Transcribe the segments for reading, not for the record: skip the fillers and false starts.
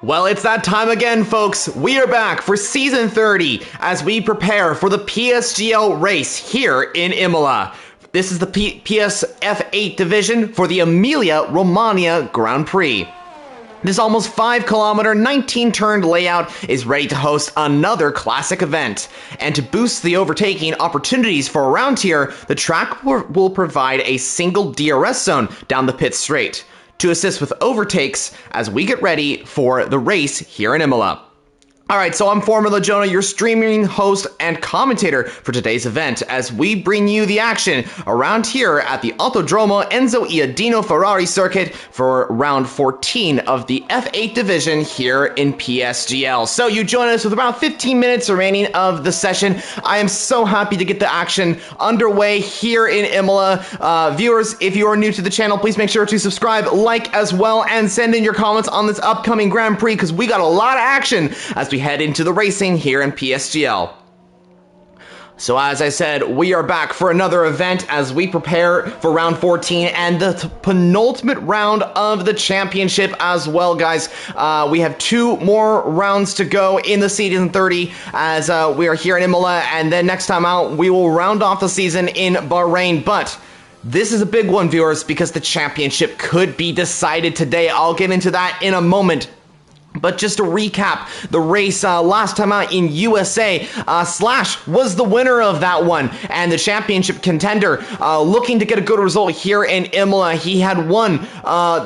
Well, it's that time again, folks. We are back for Season 30 as we prepare for the PSGL race here in Imola. This is the PSF8 division for the Emilia-Romagna Grand Prix. This almost 5-kilometer, 19-turned layout is ready to host another classic event. And to boost the overtaking opportunities for around here, the track will provide a single DRS zone down the pit straight to assist with overtakes as we get ready for the race here in Imola. Alright, so I'm Formula Jonah, your streaming host and commentator for today's event, as we bring you the action around here at the Autodromo Enzo Iadino Ferrari circuit for round 14 of the F8 division here in PSGL. So you join us with about 15 minutes remaining of the session. I am so happy to get the action underway here in Imola. Viewers, if you are new to the channel, please make sure to subscribe, like as well, and send in your comments on this upcoming Grand Prix, because we got a lot of action as we head into the racing here in PSGL. So as I said, we are back for another event as we prepare for round 14 and the penultimate round of the championship as well, guys. We have 2 more rounds to go in the season 30 as we are here in Imola, and then next time out we will round off the season in Bahrain. But this is a big one, viewers, because the championship could be decided today. I'll get into that in a moment. But just to recap the race last time out in USA, Slash was the winner of that one, and the championship contender looking to get a good result here in Imola. He had won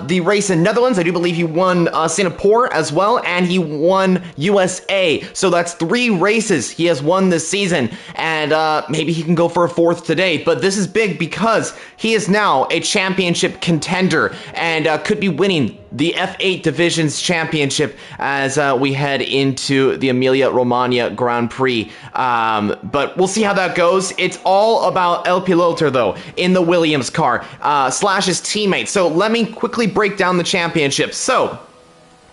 the race in Netherlands. I do believe he won Singapore as well, and he won USA. So that's 3 races he has won this season, and maybe he can go for a 4th today. But this is big because he is now a championship contender and could be winning the F8 Division's championship as we head into the Emilia-Romagna Grand Prix. But we'll see how that goes. It's all about El Piloto, though, in the Williams car, Slash's teammate. So let me quickly break down the championship. So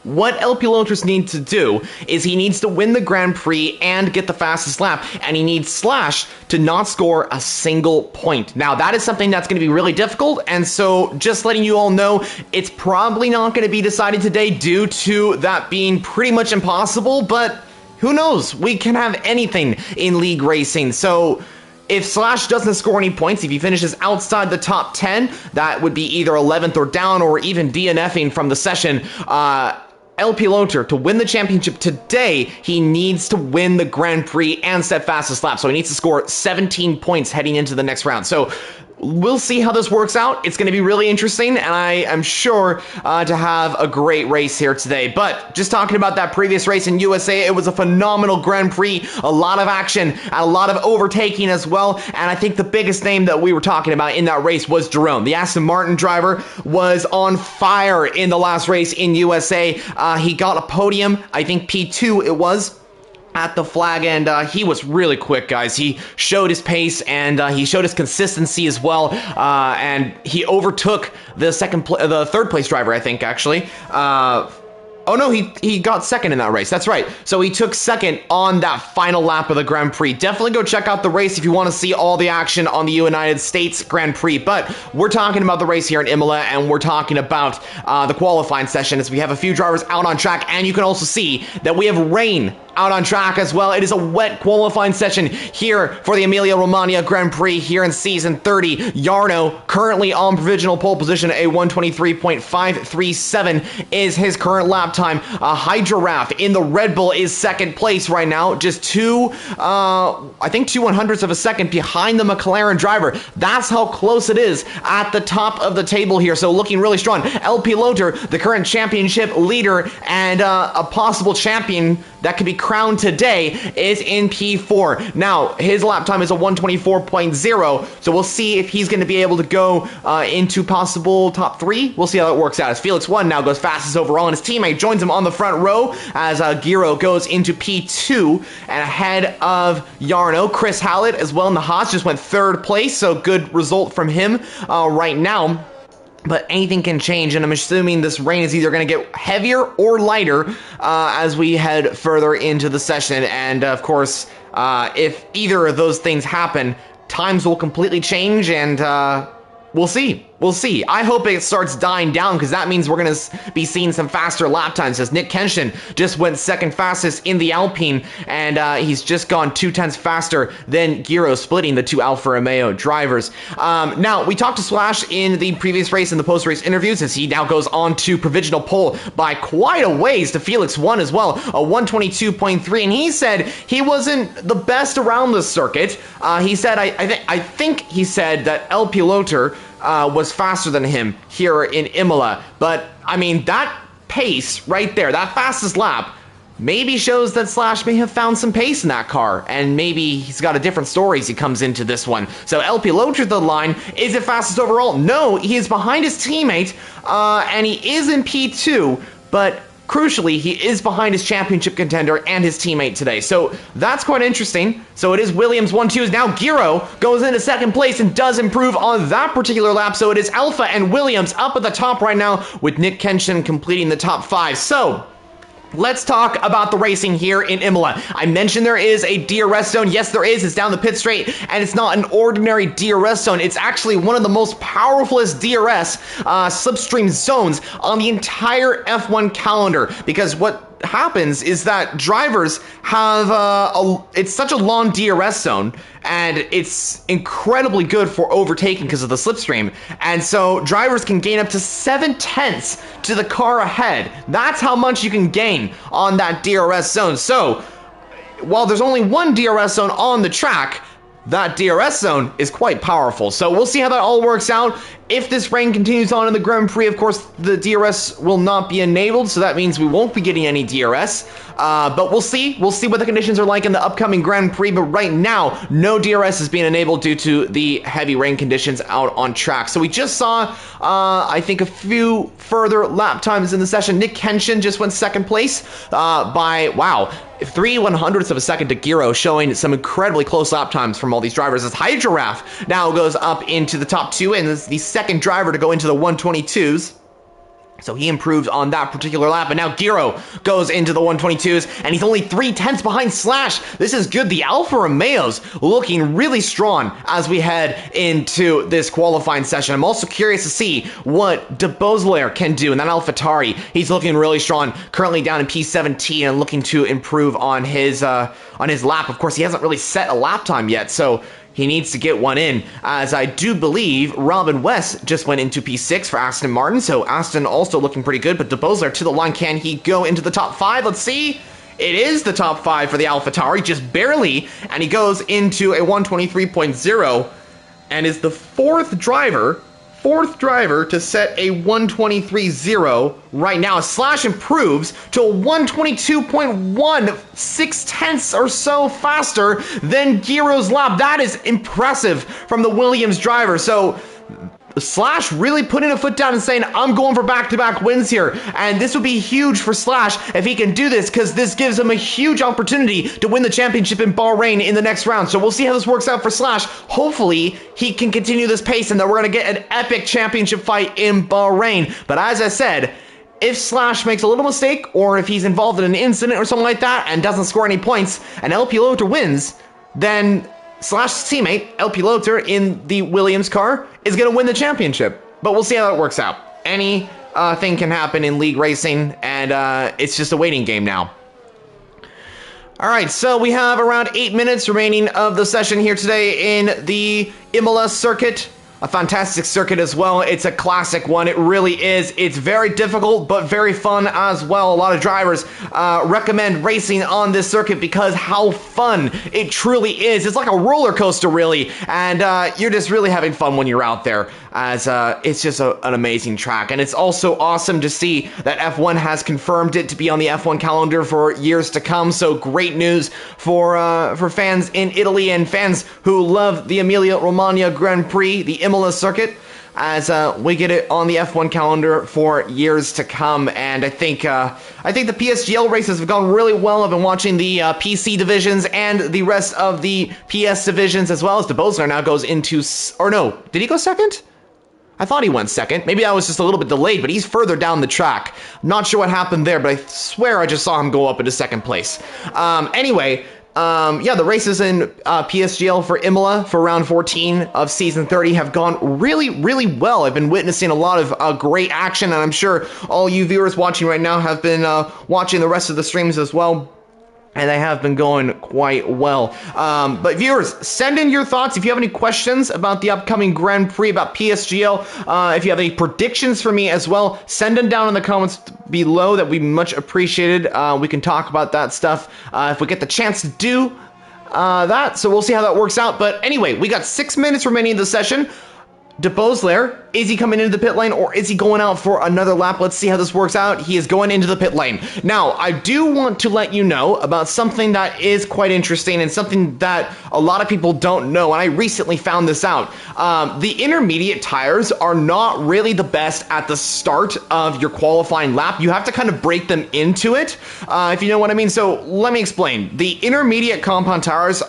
what El Pilotos needs to do is he needs to win the Grand Prix and get the fastest lap, and he needs Slash to not score a single point. Now, that is something that's going to be really difficult, and so just letting you all know, it's probably not going to be decided today due to that being pretty much impossible, but who knows? We can have anything in league racing, so if Slash doesn't score any points, if he finishes outside the top 10, that would be either 11th or down, or even DNFing from the session. El Piloto, to win the championship today, he needs to win the Grand Prix and set fastest lap. So he needs to score 17 points heading into the next round. So we'll see how this works out. It's going to be really interesting, and I am sure to have a great race here today. But just talking about that previous race in USA, it was a phenomenal Grand Prix, a lot of action, and a lot of overtaking as well. And I think the biggest name that we were talking about in that race was Jerome. The Aston Martin driver was on fire in the last race in USA. He got a podium, I think P2 it was, at the flag, and he was really quick, guys. He showed his pace, and he showed his consistency as well, and he overtook the third place driver, I think, actually. Oh no, he got second in that race. That's right. So he took second on that final lap of the Grand Prix. Definitely go check out the race if you want to see all the action on the United States Grand Prix. But we're talking about the race here in Imola, and we're talking about the qualifying session as we have a few drivers out on track, and you can also see that we have rain out on track as well. It is a wet qualifying session here for the Emilia-Romagna Grand Prix here in Season 30. Jarno, currently on provisional pole position, a 1:23.537 is his current lap time. Hydrograph in the Red Bull is second place right now, just I think 2/100ths of a second behind the McLaren driver. That's how close it is at the top of the table here, so looking really strong. El Piloto, the current championship leader and a possible champion that could be crowned today, is in P4. Now, his lap time is a 1:24.0, so we'll see if he's going to be able to go into possible top 3. We'll see how it works out, as Felix 1 now goes fastest overall, and his teammate joins him on the front row as Giro goes into P2, and ahead of Jarno, Chris Hallett as well in the Haas just went 3rd place, so good result from him right now. But anything can change, and I'm assuming this rain is either going to get heavier or lighter as we head further into the session. And of course, if either of those things happen, times will completely change, and we'll see. we'll see. I hope it starts dying down because that means we're going to be seeing some faster lap times as Nick Kenshin just went second fastest in the Alpine, and he's just gone 0.2 faster than Giro, splitting the two Alfa Romeo drivers. Now, we talked to Slash in the previous race in the post-race interviews as he now goes on to provisional pole by quite a ways to Felix 1 as well, a 122.3, and he said he wasn't the best around the circuit. He said, I think he said that El Piloter was faster than him here in Imola, but I mean, that pace right there, that fastest lap, maybe shows that Slash may have found some pace in that car, and maybe he's got a different story as he comes into this one. So El Piloter the line, is it fastest overall? No, he is behind his teammate, and he is in P2, but crucially, he is behind his championship contender and his teammate today. So that's quite interesting. So it is Williams 1-2. Now Giro goes into second place and does improve on that particular lap. So it is Alfa and Williams up at the top right now with Nick Kenshin completing the top 5. So let's talk about the racing here in Imola. I mentioned there is a DRS zone. Yes, there is. It's down the pit straight, and it's not an ordinary DRS zone. It's actually one of the most powerfulest DRS slipstream zones on the entire F1 calendar, because what happens is that drivers have it's such a long DRS zone, and it's incredibly good for overtaking because of the slipstream, and so drivers can gain up to 0.7 to the car ahead. That's how much you can gain on that DRS zone. So while there's only one DRS zone on the track, that DRS zone is quite powerful. So we'll see how that all works out. If this rain continues on in the Grand Prix, of course, the DRS will not be enabled, so that means we won't be getting any DRS. But we'll see. We'll see what the conditions are like in the upcoming Grand Prix, but right now, no DRS is being enabled due to the heavy rain conditions out on track. So we just saw, I think, a few further lap times in the session. Nick Kenshin just went second place by, wow, 3/100ths of a second to Giro, showing some incredibly close lap times from all these drivers, as Hydrograph now goes up into the top 2 and is the second driver to go into the 122s. So he improved on that particular lap, and now Giro goes into the 122s, and he's only 0.3 behind Slash. This is good. The Alfa Romeos looking really strong as we head into this qualifying session. I'm also curious to see what De Beausoleil can do in that AlphaTauri. He's looking really strong, currently down in P17 and looking to improve on his lap. Of course, he hasn't really set a lap time yet, so he needs to get one in, as I do believe Robin West just went into P6 for Aston Martin, so Aston also looking pretty good, but De Beausoleil to the line. Can he go into the top 5? Let's see. It is the top 5 for the AlphaTauri, just barely, and he goes into a 123.0 and is the fourth driver to set a 123.0 right now. Slash improves to a 122.1, 0.6 or so faster than Giro's lap. That is impressive from the Williams driver. So Slash really putting a foot down and saying, I'm going for back-to-back wins here. And this would be huge for Slash if he can do this, because this gives him a huge opportunity to win the championship in Bahrain in the next round. So we'll see how this works out for Slash. Hopefully, he can continue this pace and that we're going to get an epic championship fight in Bahrain. But as I said, if Slash makes a little mistake, or if he's involved in an incident or something like that and doesn't score any points, and El Piloter wins, then Slash's teammate, El Piloter, in the Williams car, is going to win the championship. But we'll see how that works out. Anything can happen in league racing, and it's just a waiting game now. Alright, so we have around 8 minutes remaining of the session here today in the Imola circuit. A fantastic circuit as well. It's a classic one. It really is. It's very difficult, but very fun as well. A lot of drivers recommend racing on this circuit because how fun it truly is. It's like a roller coaster, really, and you're just really having fun when you're out there, as it's just an amazing track. And it's also awesome to see that F1 has confirmed it to be on the F1 calendar for years to come. So great news for fans in Italy and fans who love the Emilia-Romagna Grand Prix, the Imola circuit, as we get it on the F1 calendar for years to come. And I think the PSGL races have gone really well. I've been watching the PC divisions and the rest of the PS divisions, as well as De Beausoleil now goes into, or no, did he go second? I thought he went second. Maybe I was just a little bit delayed, but he's further down the track. Not sure what happened there, but I swear I just saw him go up into second place. Anyway, Yeah, the races in PSGL for Imola for round 14 of season 30 have gone really, really well. I've been witnessing a lot of great action, and I'm sure all you viewers watching right now have been watching the rest of the streams as well. And they have been going quite well. But viewers, send in your thoughts. If you have any questions about the upcoming Grand Prix, about PSGL, if you have any predictions for me as well, send them down in the comments below. That would be much appreciated. We can talk about that stuff if we get the chance to do that. So we'll see how that works out. But anyway, we got 6 minutes remaining in the session. De Bosler, is he coming into the pit lane or is he going out for another lap? Let's see how this works out. He is going into the pit lane. Now, I do want to let you know about something that is quite interesting and something that a lot of people don't know, and I recently found this out. The intermediate tires are not really the best at the start of your qualifying lap. You have to kind of break them into it, if you know what I mean. So let me explain. The intermediate compound tires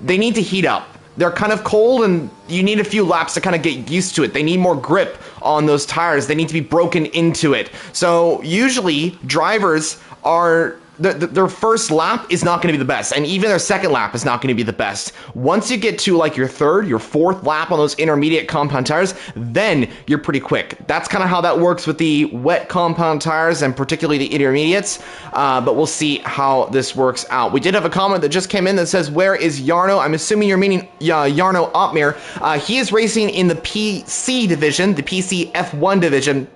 they need to heat up. They're kind of cold and you need a few laps to kind of get used to it. They need more grip on those tires. They need to be broken into it. So usually drivers are, their first lap is not going to be the best, and even their second lap is not going to be the best. Once you get to like your third, your fourth lap on those intermediate compound tires, then you're pretty quick. That's kind of how that works with the wet compound tires and particularly the intermediates, but we'll see how this works out. We did have a comment that just came in that says, where is Jarno? I'm assuming you're meaning Jarno Opmeer. He is racing in the PC division, the PC F1 division.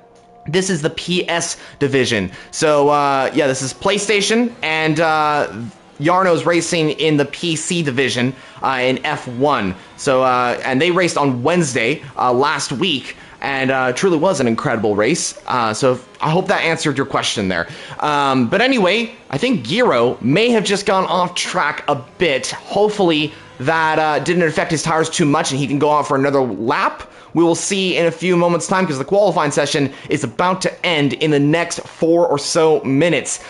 This is the PS division. So, yeah, this is PlayStation, and Jarno's racing in the PC division in F1. So, and they raced on Wednesday last week, and truly was an incredible race. So I hope that answered your question there. But anyway, I think Giro may have just gone off track a bit. Hopefully that didn't affect his tires too much and he can go out for another lap. We will see in a few moments' time because the qualifying session is about to end in the next 4 or so minutes.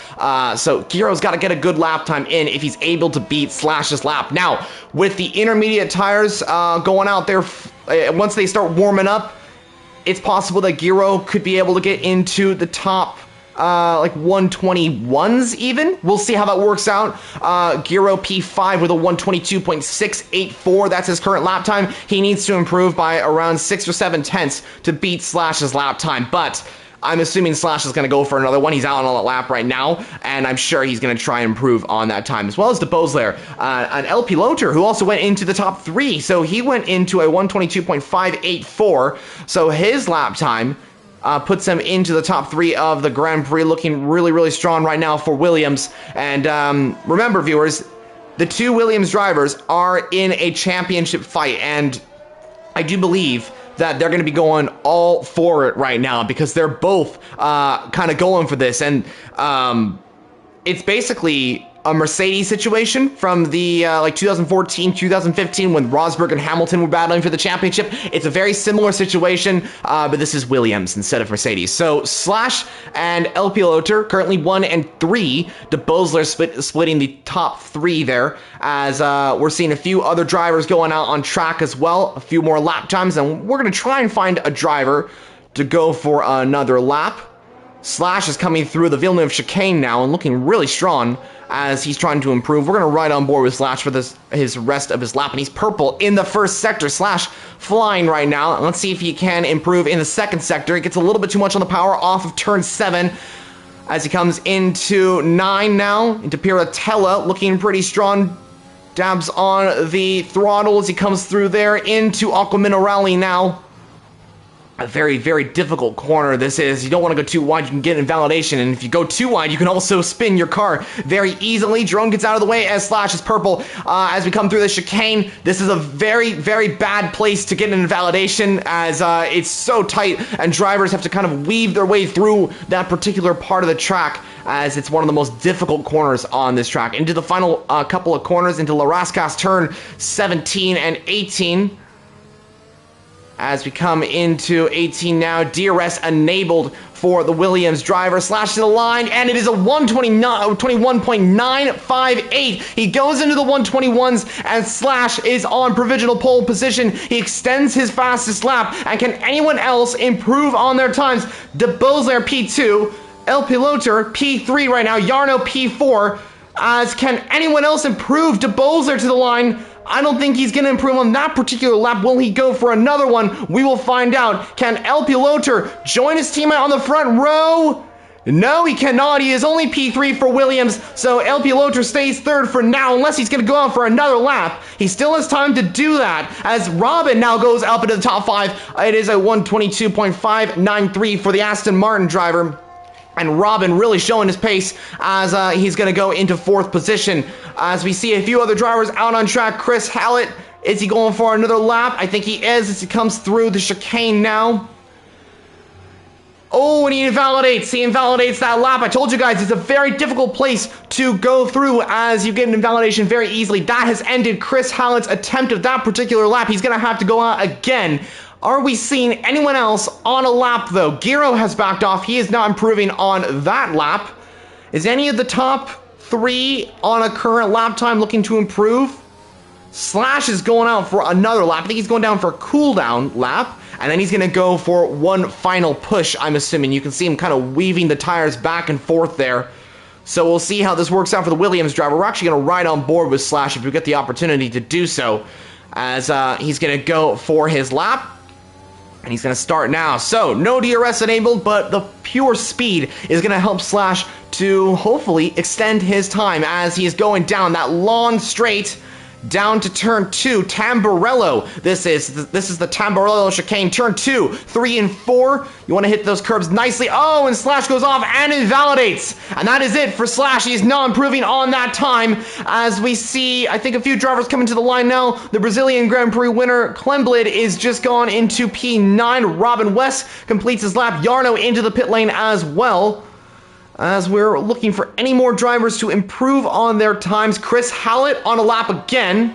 So Giro's got to get a good lap time in if he's able to beat Slash's lap. Now, with the intermediate tires going out there, once they start warming up, it's possible that Giro could be able to get into the top like 121s even. We'll see how that works out. Giro P5 with a 122.684. That's his current lap time. He needs to improve by around 6 or 7 tenths to beat Slash's lap time, but I'm assuming Slash is going to go for another one. He's out on a lap right now, and I'm sure he's going to try and improve on that time, as well as De Bosler, an El Piloter, who also went into the top 3. So he went into a 122.584. So his lap time puts him into the top 3 of the Grand Prix, looking really, really strong right now for Williams. And remember, viewers, the 2 Williams drivers are in a championship fight, and I do believe that they're going to be going all for it right now because they're both kind of going for this. And it's basically a Mercedes situation from the like 2014, 2015 when Rosberg and Hamilton were battling for the championship. It's a very similar situation, but this is Williams instead of Mercedes. So Slash and El Piloter currently 1 and 3. De Bosler splitting the top 3 there, as we're seeing a few other drivers going out on track as well, a few more lap times, and we're going to try and find a driver to go for another lap. Slash is coming through the Villeneuve chicane now and looking really strong as he's trying to improve. We're going to ride on board with Slash for his rest of his lap, and he's purple in the first sector. Slash flying right now. Let's see if he can improve in the second sector. It gets a little bit too much on the power off of turn 7 as he comes into 9 now, into Piratella, looking pretty strong. Dabs on the throttle as he comes through there into Aqua Minerale now. A very, very difficult corner this is. You don't want to go too wide, you can get invalidation, and if you go too wide, you can also spin your car very easily. Drone gets out of the way as Slash is purple. As we come through the chicane, this is a very, very bad place to get an invalidation as it's so tight, and drivers have to kind of weave their way through that particular part of the track, as it's one of the most difficult corners on this track. Into the final couple of corners, into La Rascas turn 17 and 18. As we come into 18 now, DRS enabled for the Williams driver. Slash to the line, and it is a 121.958. He goes into the 121s, and Slash is on provisional pole position. He extends his fastest lap, and can anyone else improve on their times? De Bosler P2, El Piloter P3 right now, Jarno P4. As can anyone else improve? De Bozler to the line. I don't think he's going to improve on that particular lap. Will he go for another one? We will find out. Can El Piloter join his teammate on the front row? No, he cannot. He is only P3 for Williams, so El Piloter stays third for now, unless he's going to go out for another lap. He still has time to do that, as Robin now goes up into the top 5. It is a 122.593 for the Aston Martin driver. And Robin really showing his pace as he's going to go into 4th position. As we see a few other drivers out on track. Chris Hallett, is he going for another lap? I think he is as he comes through the chicane now. Oh, and he invalidates. He invalidates that lap. I told you guys, it's a very difficult place to go through as you get an invalidation very easily. That has ended Chris Hallett's attempt at that particular lap. He's going to have to go out again. Are we seeing anyone else on a lap, though? Giro has backed off. He is not improving on that lap. Is any of the top 3 on a current lap time looking to improve? Slash is going out for another lap. I think he's going down for a cooldown lap. And then he's going to go for one final push, I'm assuming. You can see him kind of weaving the tires back and forth there. So we'll see how this works out for the Williams driver. We're actually going to ride on board with Slash if we get the opportunity to do so. As he's going to go for his lap. And he's going to start now. So, no DRS enabled, but the pure speed is going to help Slash to hopefully extend his time as he is going down that long straight down to turn 2, Tamburello. This is the Tamburello chicane. Turn 2, 3, and 4. You want to hit those curbs nicely. Oh, and Slash goes off and invalidates. And that is it for Slash. He's not improving on that time. As we see, I think a few drivers coming to the line now. The Brazilian Grand Prix winner, Klemblid, is just gone into P9. Robin West completes his lap. Jarno into the pit lane as well. As we're looking for any more drivers to improve on their times. Chris Hallett on a lap again,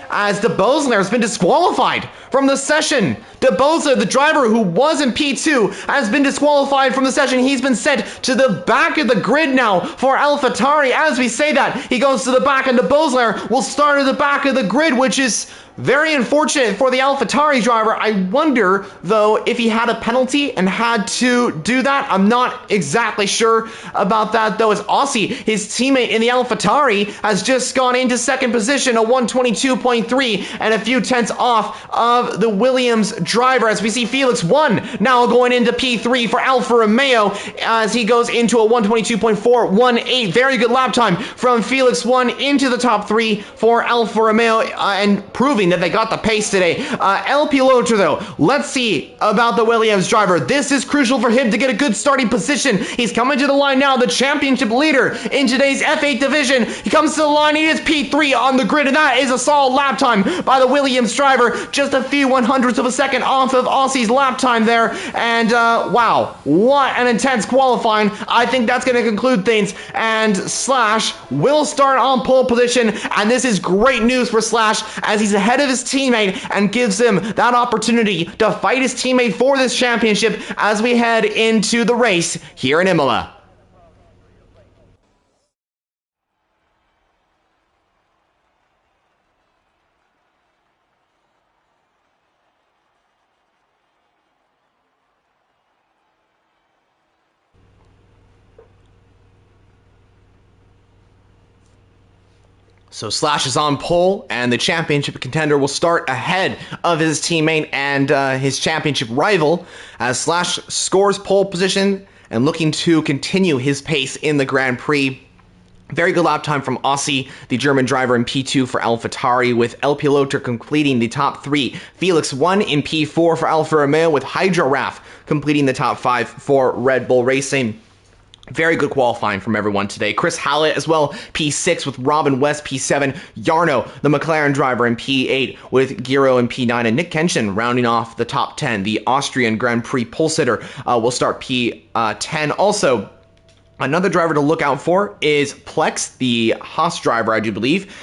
as De Bozler has been disqualified from the session. De Bozler, the driver who was in P2, has been disqualified from the session. He's been sent to the back of the grid now for AlphaTauri. As we say that, he goes to the back, and De Bozler will start at the back of the grid, which is very unfortunate for the AlphaTauri driver. I wonder, though, if he had a penalty and had to do that. I'm not exactly sure about that, though, as Aussie, his teammate in the AlphaTauri, has just gone into 2nd position, a 122.3, and a few tenths off of the Williams driver. As we see Felix 1 now going into P3 for Alfa Romeo, as he goes into a 122.418. Very good lap time from Felix 1 into the top 3 for Alfa Romeo, and proving that they got the pace today. El Piloto, though, let's see about the Williams driver. This is crucial for him to get a good starting position. He's coming to the line now, the championship leader in today's F8 division. He comes to the line, he is P3 on the grid, and that is a solid lap time by the Williams driver. Just a few 100ths of a second off of Aussie's lap time there. And wow, what an intense qualifying. I think that's going to conclude things. And Slash will start on pole position, and this is great news for Slash as he's ahead of his teammate and gives him that opportunity to fight his teammate for this championship as we head into the race here in Imola. So Slash is on pole, and the championship contender will start ahead of his teammate and his championship rival as Slash scores pole position and looking to continue his pace in the Grand Prix. Very good lap time from Aussie, the German driver, in P2 for AlphaTauri, with El Piloto completing the top 3. Felix 1 in P4 for Alfa Romeo, with Hydro Raf completing the top 5 for Red Bull Racing. Very good qualifying from everyone today. Chris Hallett as well, P6 with Robin West, P7. Jarno, the McLaren driver, in P8 with Giro in P9. And Nick Kenshin rounding off the top 10. The Austrian Grand Prix pole sitter will start P10. Also, another driver to look out for is Plex, the Haas driver, I do believe.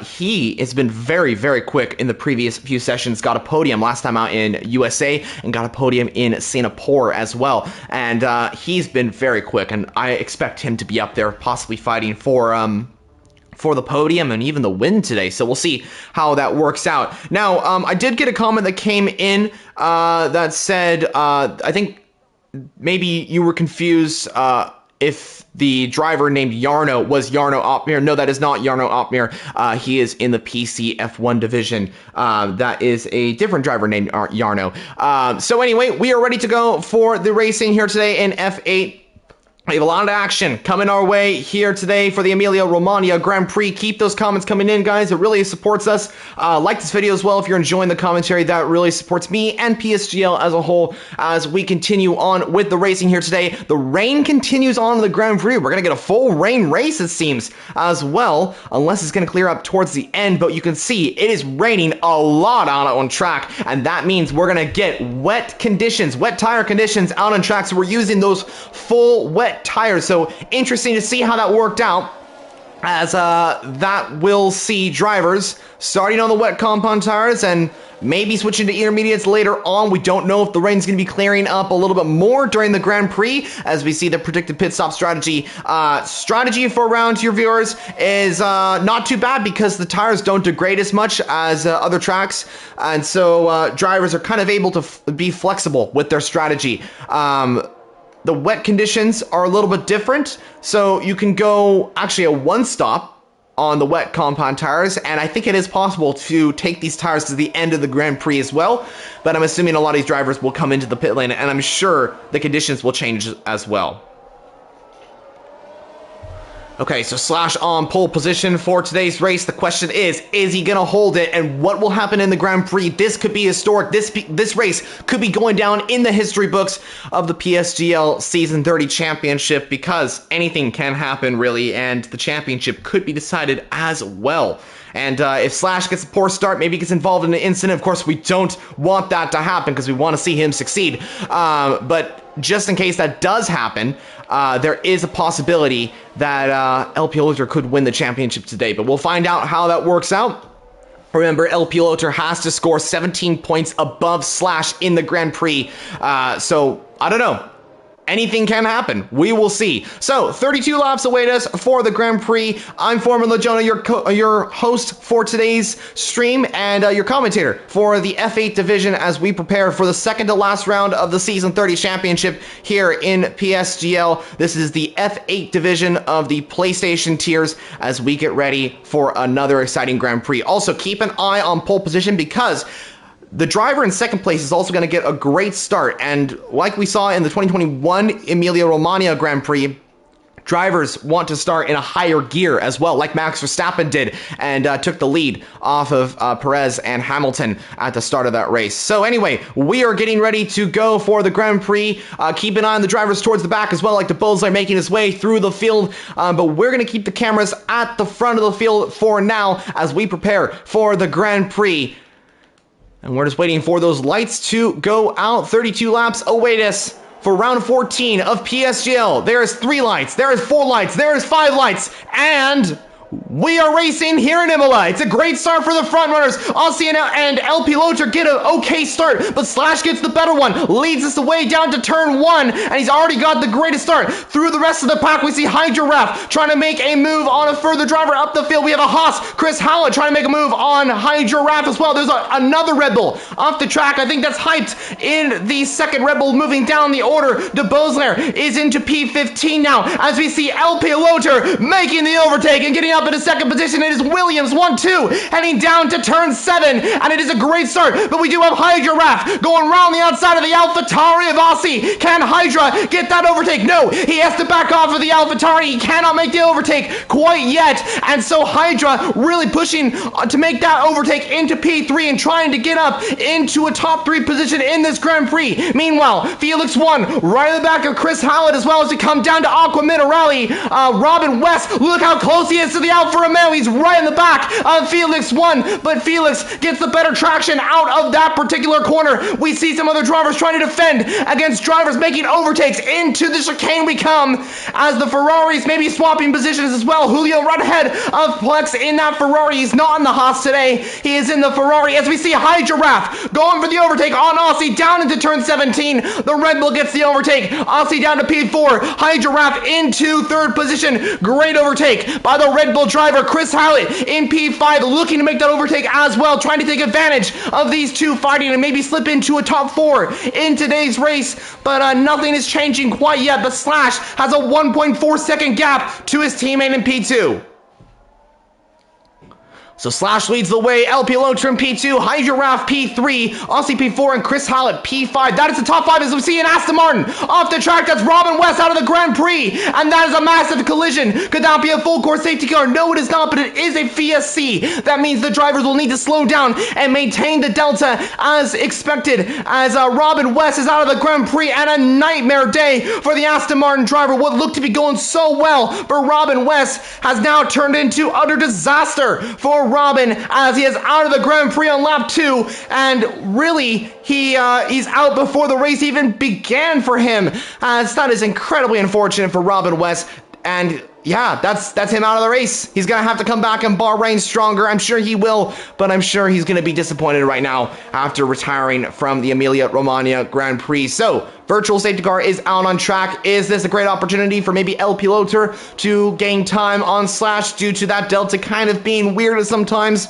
He has been very, very quick in the previous few sessions. Got a podium last time out in USA and got a podium in Singapore as well. And he's been very quick, and I expect him to be up there possibly fighting for the podium and even the win today. So we'll see how that works out. Now, I did get a comment that came in that said, I think maybe you were confused if the driver named Jarno was Jarno Opmeer. No, that is not Jarno Opmeer. He is in the PC F1 division. That is a different driver named Jarno. So anyway, we are ready to go for the racing here today in F8. We have a lot of action coming our way here today for the Emilia-Romagna Grand Prix. Keep those comments coming in, guys. It really supports us. Like this video as well if you're enjoying the commentary. That really supports me and PSGL as a whole as we continue on with the racing here today. The rain continues on in the Grand Prix. We're going to get a full rain race, it seems, as well, unless it's going to clear up towards the end. But you can see it is raining a lot on track, and that means we're going to get wet conditions, wet tire conditions out on track. So we're using those full wet tires. So interesting to see how that worked out, as that will see drivers starting on the wet compound tires and maybe switching to intermediates later on. We don't know if the rain's going to be clearing up a little bit more during the Grand Prix, as we see the predicted pit stop strategy. Strategy for around here, viewers, is not too bad because the tires don't degrade as much as other tracks, and so drivers are kind of able to be flexible with their strategy. The wet conditions are a little bit different, so you can go actually a one-stop on the wet compound tires, and I think it is possible to take these tires to the end of the Grand Prix as well, but I'm assuming a lot of these drivers will come into the pit lane, and I'm sure the conditions will change as well. Okay, so Slash on pole position for today's race. The question is he going to hold it, and what will happen in the Grand Prix? This could be historic. This race could be going down in the history books of the PSGL Season 30 Championship, because anything can happen, really, and the championship could be decided as well. And if Slash gets a poor start, maybe gets involved in an incident, of course, we don't want that to happen because we want to see him succeed. But just in case that does happen, there is a possibility that El Piloter could win the championship today. But we'll find out how that works out. Remember, El Piloter has to score 17 points above Slash in the Grand Prix. So, I don't know. Anything can happen. We will see. So, 32 laps await us for the Grand Prix. I'm Foreman Lajona, your host for today's stream, and your commentator for the F8 division as we prepare for the second to last round of the Season 30 Championship here in PSGL. This is the F8 division of the PlayStation tiers as we get ready for another exciting Grand Prix. Also, keep an eye on pole position because the driver in second place is also going to get a great start, and like we saw in the 2021 Emilia-Romagna Grand Prix, drivers want to start in a higher gear as well, like Max Verstappen did, and took the lead off of Perez and Hamilton at the start of that race. So anyway, we are getting ready to go for the Grand Prix. Keep an eye on the drivers towards the back as well, like the Bozler making his way through the field, but we're going to keep the cameras at the front of the field for now as we prepare for the Grand Prix. And we're just waiting for those lights to go out. 32 laps await us for round 14 of PSGL. There is 3 lights, there is 4 lights, there is 5 lights, and we are racing here in Imola. It's a great start for the front runners. Aussie and El Piloter get an okay start, but Slash gets the better one, leads us away down to turn 1, and he's already got the greatest start. Through the rest of the pack, we see Hydra Raf trying to make a move on a further driver up the field. We have a Haas, Chris Howlett, trying to make a move on Hydra Raf as well. There's another Red Bull off the track. I think that's hyped in the second Red Bull moving down the order. De Bozler is into P15 now as we see El Piloter making the overtake and getting up into second position. It is Williams 1-2 heading down to turn 7, and it is a great start, but we do have Hydra Raf going around the outside of the AlphaTauri of Aussie. Can Hydra get that overtake? No, he has to back off of the AlphaTauri. He cannot make the overtake quite yet, and so Hydra really pushing to make that overtake into P3 and trying to get up into a top 3 position in this Grand Prix. Meanwhile, Felix 1 right in the back of Chris Howlett, as well as we come down to Aqua Minerale. Robin West, look how close he is to the Alfa Romeo. He's right in the back of Felix 1, but Felix gets the better traction out of that particular corner. We see some other drivers trying to defend against drivers making overtakes. Into the chicane we come as the Ferraris maybe swapping positions as well. Julio right ahead of Plex in that Ferrari. He's not in the Haas today. He is in the Ferrari as we see Hydra Raf going for the overtake on Aussie down into turn 17. The Red Bull gets the overtake. Aussie down to P4. Hydra Raf into third position. Great overtake by the Red Bull Bull driver Chris Hallett in P5 looking to make that overtake as well, trying to take advantage of these two fighting and maybe slip into a top 4 in today's race, but nothing is changing quite yet. But Slash has a 1.4 second gap to his teammate in P2. So Slash leads the way, El Piloto in P2, Hydrograph P3, Aussie P4, and Chris Hallett P5. That is the top 5 as we see in Aston Martin. Off the track, that's Robin West out of the Grand Prix, and that is a massive collision. Could that be a full course safety car? No, it is not, but it is a VSC. That means the drivers will need to slow down and maintain the delta as expected, as Robin West is out of the Grand Prix, and a nightmare day for the Aston Martin driver. What looked to be going so well for Robin West has now turned into utter disaster for Robin, as he is out of the Grand Prix on lap 2, and really he's out before the race even began for him. That is incredibly unfortunate for Robin West, and yeah, that's him out of the race. He's gonna have to come back in Bahrain stronger. I'm sure he will, but I'm sure he's gonna be disappointed right now after retiring from the Emilia-Romagna Grand Prix. So virtual safety car is out on track. Is this a great opportunity for maybe El Piloto to gain time on Slash due to that delta kind of being weird sometimes?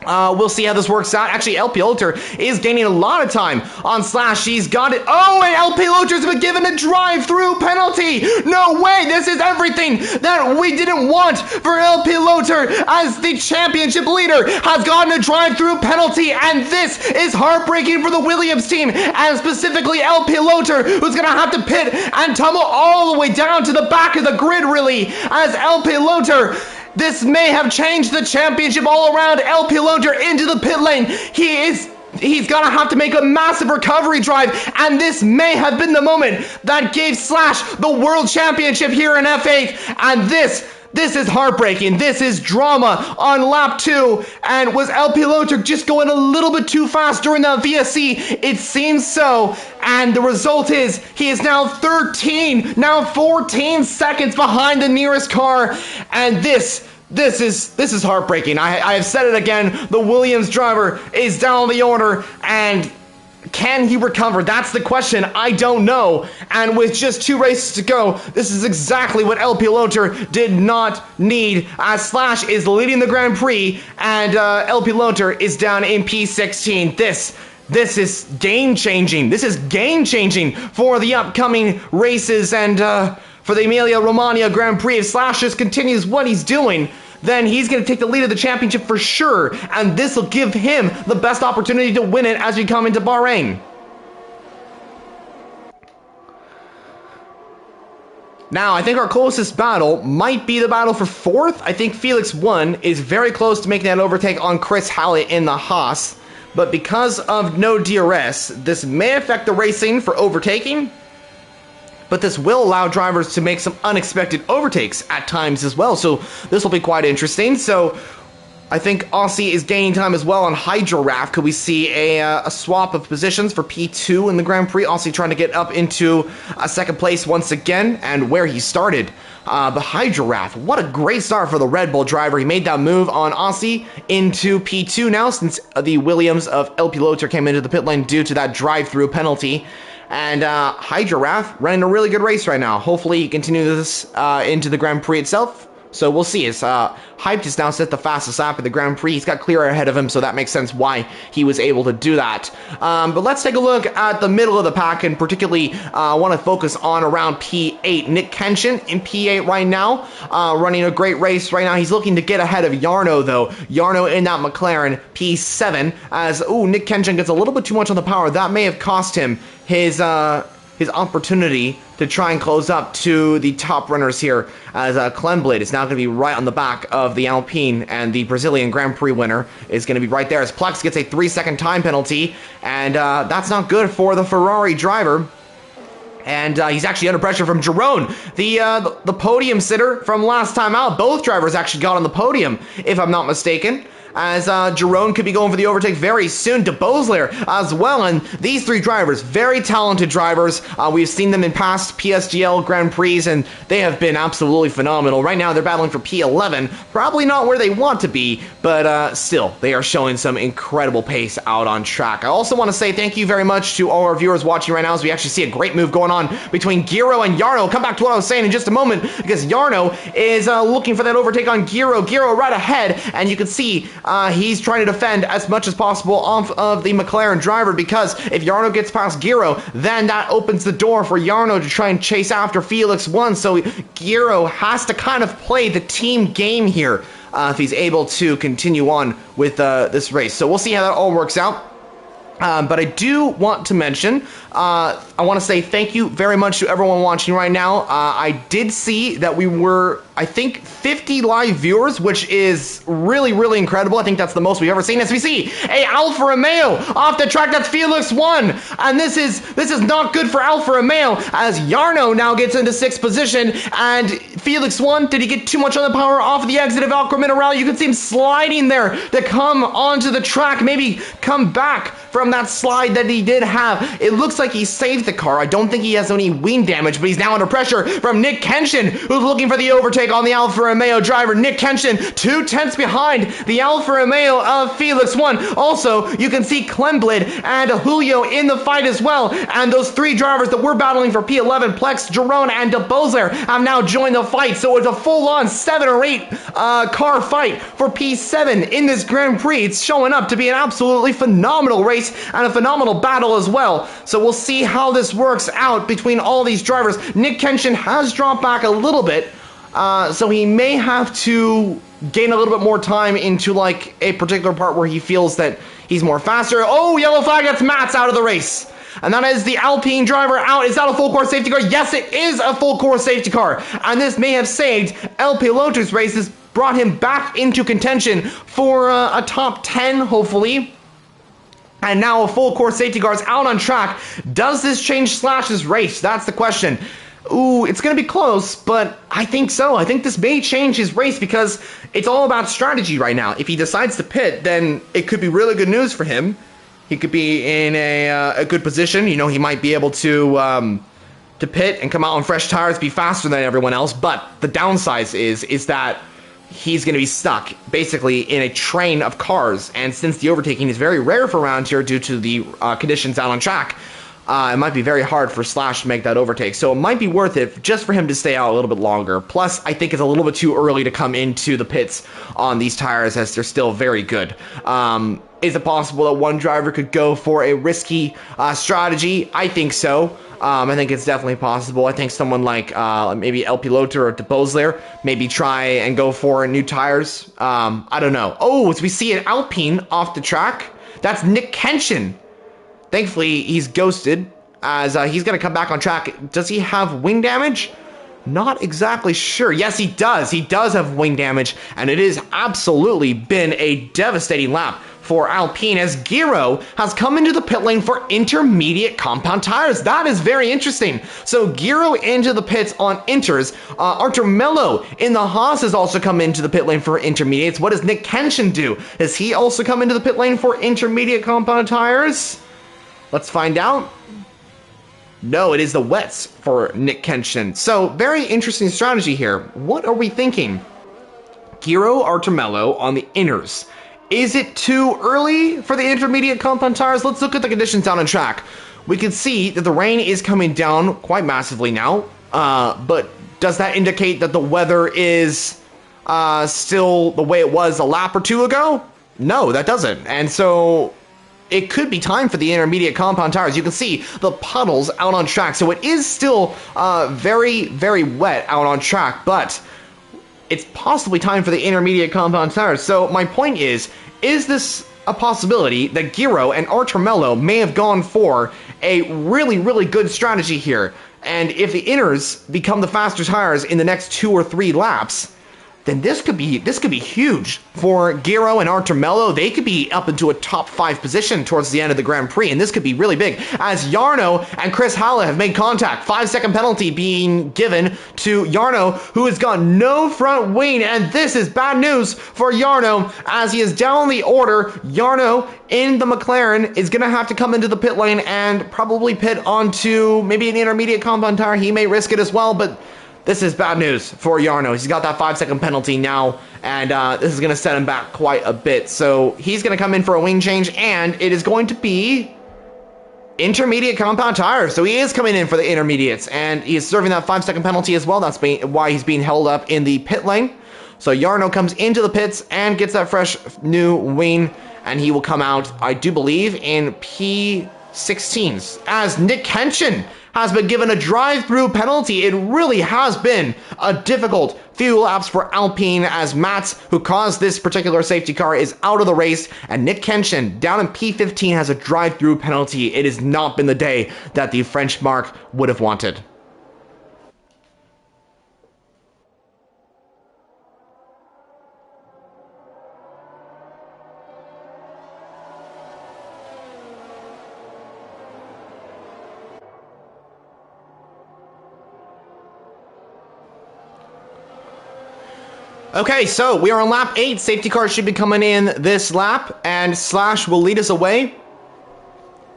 We'll see how this works out. Actually, El Piloto is gaining a lot of time on Slash. He's got it. Oh, and El Piloto's been given a drive-through penalty. No way. This is everything that we didn't want for El Piloto, as the championship leader has gotten a drive-through penalty, and this is heartbreaking for the Williams team, and specifically El Piloto, who's going to have to pit and tumble all the way down to the back of the grid, really, as El Piloto... This may have changed the championship all around. El Piloto into the pit lane. He's gonna have to make a massive recovery drive, and this may have been the moment that gave Slash the world championship here in F8. And this is heartbreaking. This is drama on lap 2. And was El Piloto just going a little bit too fast during that VSC? It seems so. And the result is he is now 14 seconds behind the nearest car. And this is heartbreaking. I have said it again. The Williams driver is down the order, and can he recover? That's the question. I don't know. And with just 2 races to go, this is exactly what El Piloto did not need, as Slash is leading the Grand Prix, and El Piloto is down in P16. This is game-changing. This is game-changing for the upcoming races, and for the Emilia-Romagna Grand Prix. If Slash just continues what he's doing, then he's going to take the lead of the championship for sure, and this will give him the best opportunity to win it as we come into Bahrain. Now, I think our closest battle might be the battle for 4th. I think Felix 1 is very close to making that overtake on Chris Hallett in the Haas, but because of no DRS, this may affect the racing for overtaking, but this will allow drivers to make some unexpected overtakes at times as well, so this will be quite interesting. So I think Aussie is gaining time as well on Hydrograph. Could we see a swap of positions for P2 in the Grand Prix? Aussie trying to get up into a 2nd place once again, and where he started. But Hydrograph, what a great start for the Red Bull driver. He made that move on Aussie into P2 now, since the Williams of El Piloto came into the pit lane due to that drive-through penalty. And Hydrograph running a really good race right now. Hopefully he continues this into the Grand Prix itself. So we'll see. His Hyped is now set the fastest lap in the Grand Prix. He's got clear ahead of him, so that makes sense why he was able to do that. But let's take a look at the middle of the pack, and particularly want to focus on around P8. Nick Kenshin in P8 right now, running a great race right now. He's looking to get ahead of Jarno, though. Jarno in that McLaren P7, as, Nick Kenshin gets a little bit too much on the power. That may have cost him his opportunity to try and close up to the top runners here, as Klemblade is now going to be right on the back of the Alpine, and the Brazilian Grand Prix winner is going to be right there, as Plex gets a 3-second time penalty, and that's not good for the Ferrari driver. And he's actually under pressure from Jerome, the podium sitter from last time out. Both drivers actually got on the podium, if I'm not mistaken. as Jerome could be going for the overtake very soon. De Bosler as well, and these three drivers, very talented drivers. We've seen them in past PSGL Grand Prix, and they have been absolutely phenomenal. Right now, they're battling for P11. Probably not where they want to be, but still, they are showing some incredible pace out on track. I also want to say thank you very much to all our viewers watching right now, as we actually see a great move going on between Giro and Jarno. Come back to what I was saying in just a moment, because Jarno is looking for that overtake on Giro. Giro right ahead, and you can see he's trying to defend as much as possible off of the McLaren driver, because if Jarno gets past Giro, then that opens the door for Jarno to try and chase after Felix 1. So Giro has to kind of play the team game here if he's able to continue on with this race. So we'll see how that all works out. But I do want to mention, I want to say thank you very much to everyone watching right now. I did see that we were, I think, 50 live viewers, which is really, really incredible. I think that's the most we've ever seen. As we see a Alfa Romeo off the track, that's Felix 1. And this is not good for Alfa Romeo, as Jarno now gets into 6th position. And Felix 1, did he get too much on the power off the exit of El Mineral? You can see him sliding there to come onto the track, maybe come back from that slide that he did have. It looks like he saved the car. I don't think he has any wing damage, but he's now under pressure from Nick Kenshin, who's looking for the overtake on the Alfa Romeo driver. Nick Kenshin, 2/10 behind the Alfa Romeo of Felix 1. Also, you can see Klemblid and Julio in the fight as well. And those three drivers that were battling for P11, Plex, Jerome, and De Bosler, have now joined the fight. So it's a full-on 7 or 8 car fight for P7 in this Grand Prix. It's showing up to be an absolutely phenomenal race and a phenomenal battle as well. So we'll see how this works out between all these drivers. Nick Kenshin has dropped back a little bit, so he may have to gain a little bit more time into like a particular part where he feels that he's more faster. Oh, yellow flag, that's Mats out of the race. And that is the Alpine driver out. Is that a full course safety car? Yes, it is a full course safety car. And this may have saved El Piloto's races, brought him back into contention for a top 10, hopefully. And now a full course safety car is out on track. Does this change Slash's race? That's the question. Ooh, it's going to be close, but I think so. I think this may change his race, because it's all about strategy right now. If he decides to pit, then it could be really good news for him. He could be in a good position. You know, he might be able to pit and come out on fresh tires, be faster than everyone else. But the downside is that he's going to be stuck basically in a train of cars, and since the overtaking is very rare for around here due to the conditions out on track, it might be very hard for Slash to make that overtake. So it might be worth it just for him to stay out a little bit longer. Plus, I think it's a little bit too early to come into the pits on these tires, as they're still very good. Is it possible that one driver could go for a risky strategy? I think so. I think it's definitely possible. I think someone like maybe El Piloto or De Bosler maybe try and go for new tires. I don't know. Oh, as we see an Alpine off the track, that's Nick Kenshin. Thankfully, he's ghosted, as he's going to come back on track. Does he have wing damage? Not exactly sure. Yes, he does. He does have wing damage, and it has absolutely been a devastating lap for Alpine, as Giro has come into the pit lane for intermediate compound tires. That is very interesting. So Giro into the pits on inters. Artur Mello in the Haas has also come into the pit lane for intermediates. What does Nick Kenshin do? Does he also come into the pit lane for intermediate compound tires? Let's find out. No, it is the wets for Nick Kenshin. So, very interesting strategy here. What are we thinking? Giro, Artur Mello on the inners. Is it too early for the intermediate compound tires? Let's look at the conditions down on track. We can see that the rain is coming down quite massively now. But does that indicate that the weather is still the way it was a lap or two ago? No, that doesn't. And so it could be time for the intermediate compound tires. You can see the puddles out on track. So it is still very, very wet out on track, but it's possibly time for the intermediate compound tires. So my point is this a possibility that Giro and Artur Mello may have gone for a really, really good strategy here? And if the inners become the faster tires in the next 2 or 3 laps, then this could be huge for Giro and Artemello. They could be up into a top 5 position towards the end of the Grand Prix, and this could be really big as Jarno and Chris Halle have made contact. 5-second penalty being given to Jarno, who has got no front wing, and this is bad news for Jarno as he is down the order. Jarno in the McLaren is going to have to come into the pit lane and probably pit onto maybe an intermediate compound tire. He may risk it as well, but this is bad news for Jarno. He's got that 5-second penalty now, and this is going to set him back quite a bit. So he's going to come in for a wing change, and it is going to be intermediate compound tires. So he is coming in for the intermediates, and he is serving that 5-second penalty as well. That's why he's being held up in the pit lane. So Jarno comes into the pits and gets that fresh new wing, and he will come out, I do believe, in P16s as Nick Henshin has been given a drive-through penalty. It really has been a difficult few laps for Alpine as Mats, who caused this particular safety car, is out of the race, and Nick Henshin down in P15 has a drive-through penalty. It has not been the day that the French mark would have wanted. Okay, so we are on lap 8. Safety car should be coming in this lap, and Slash will lead us away.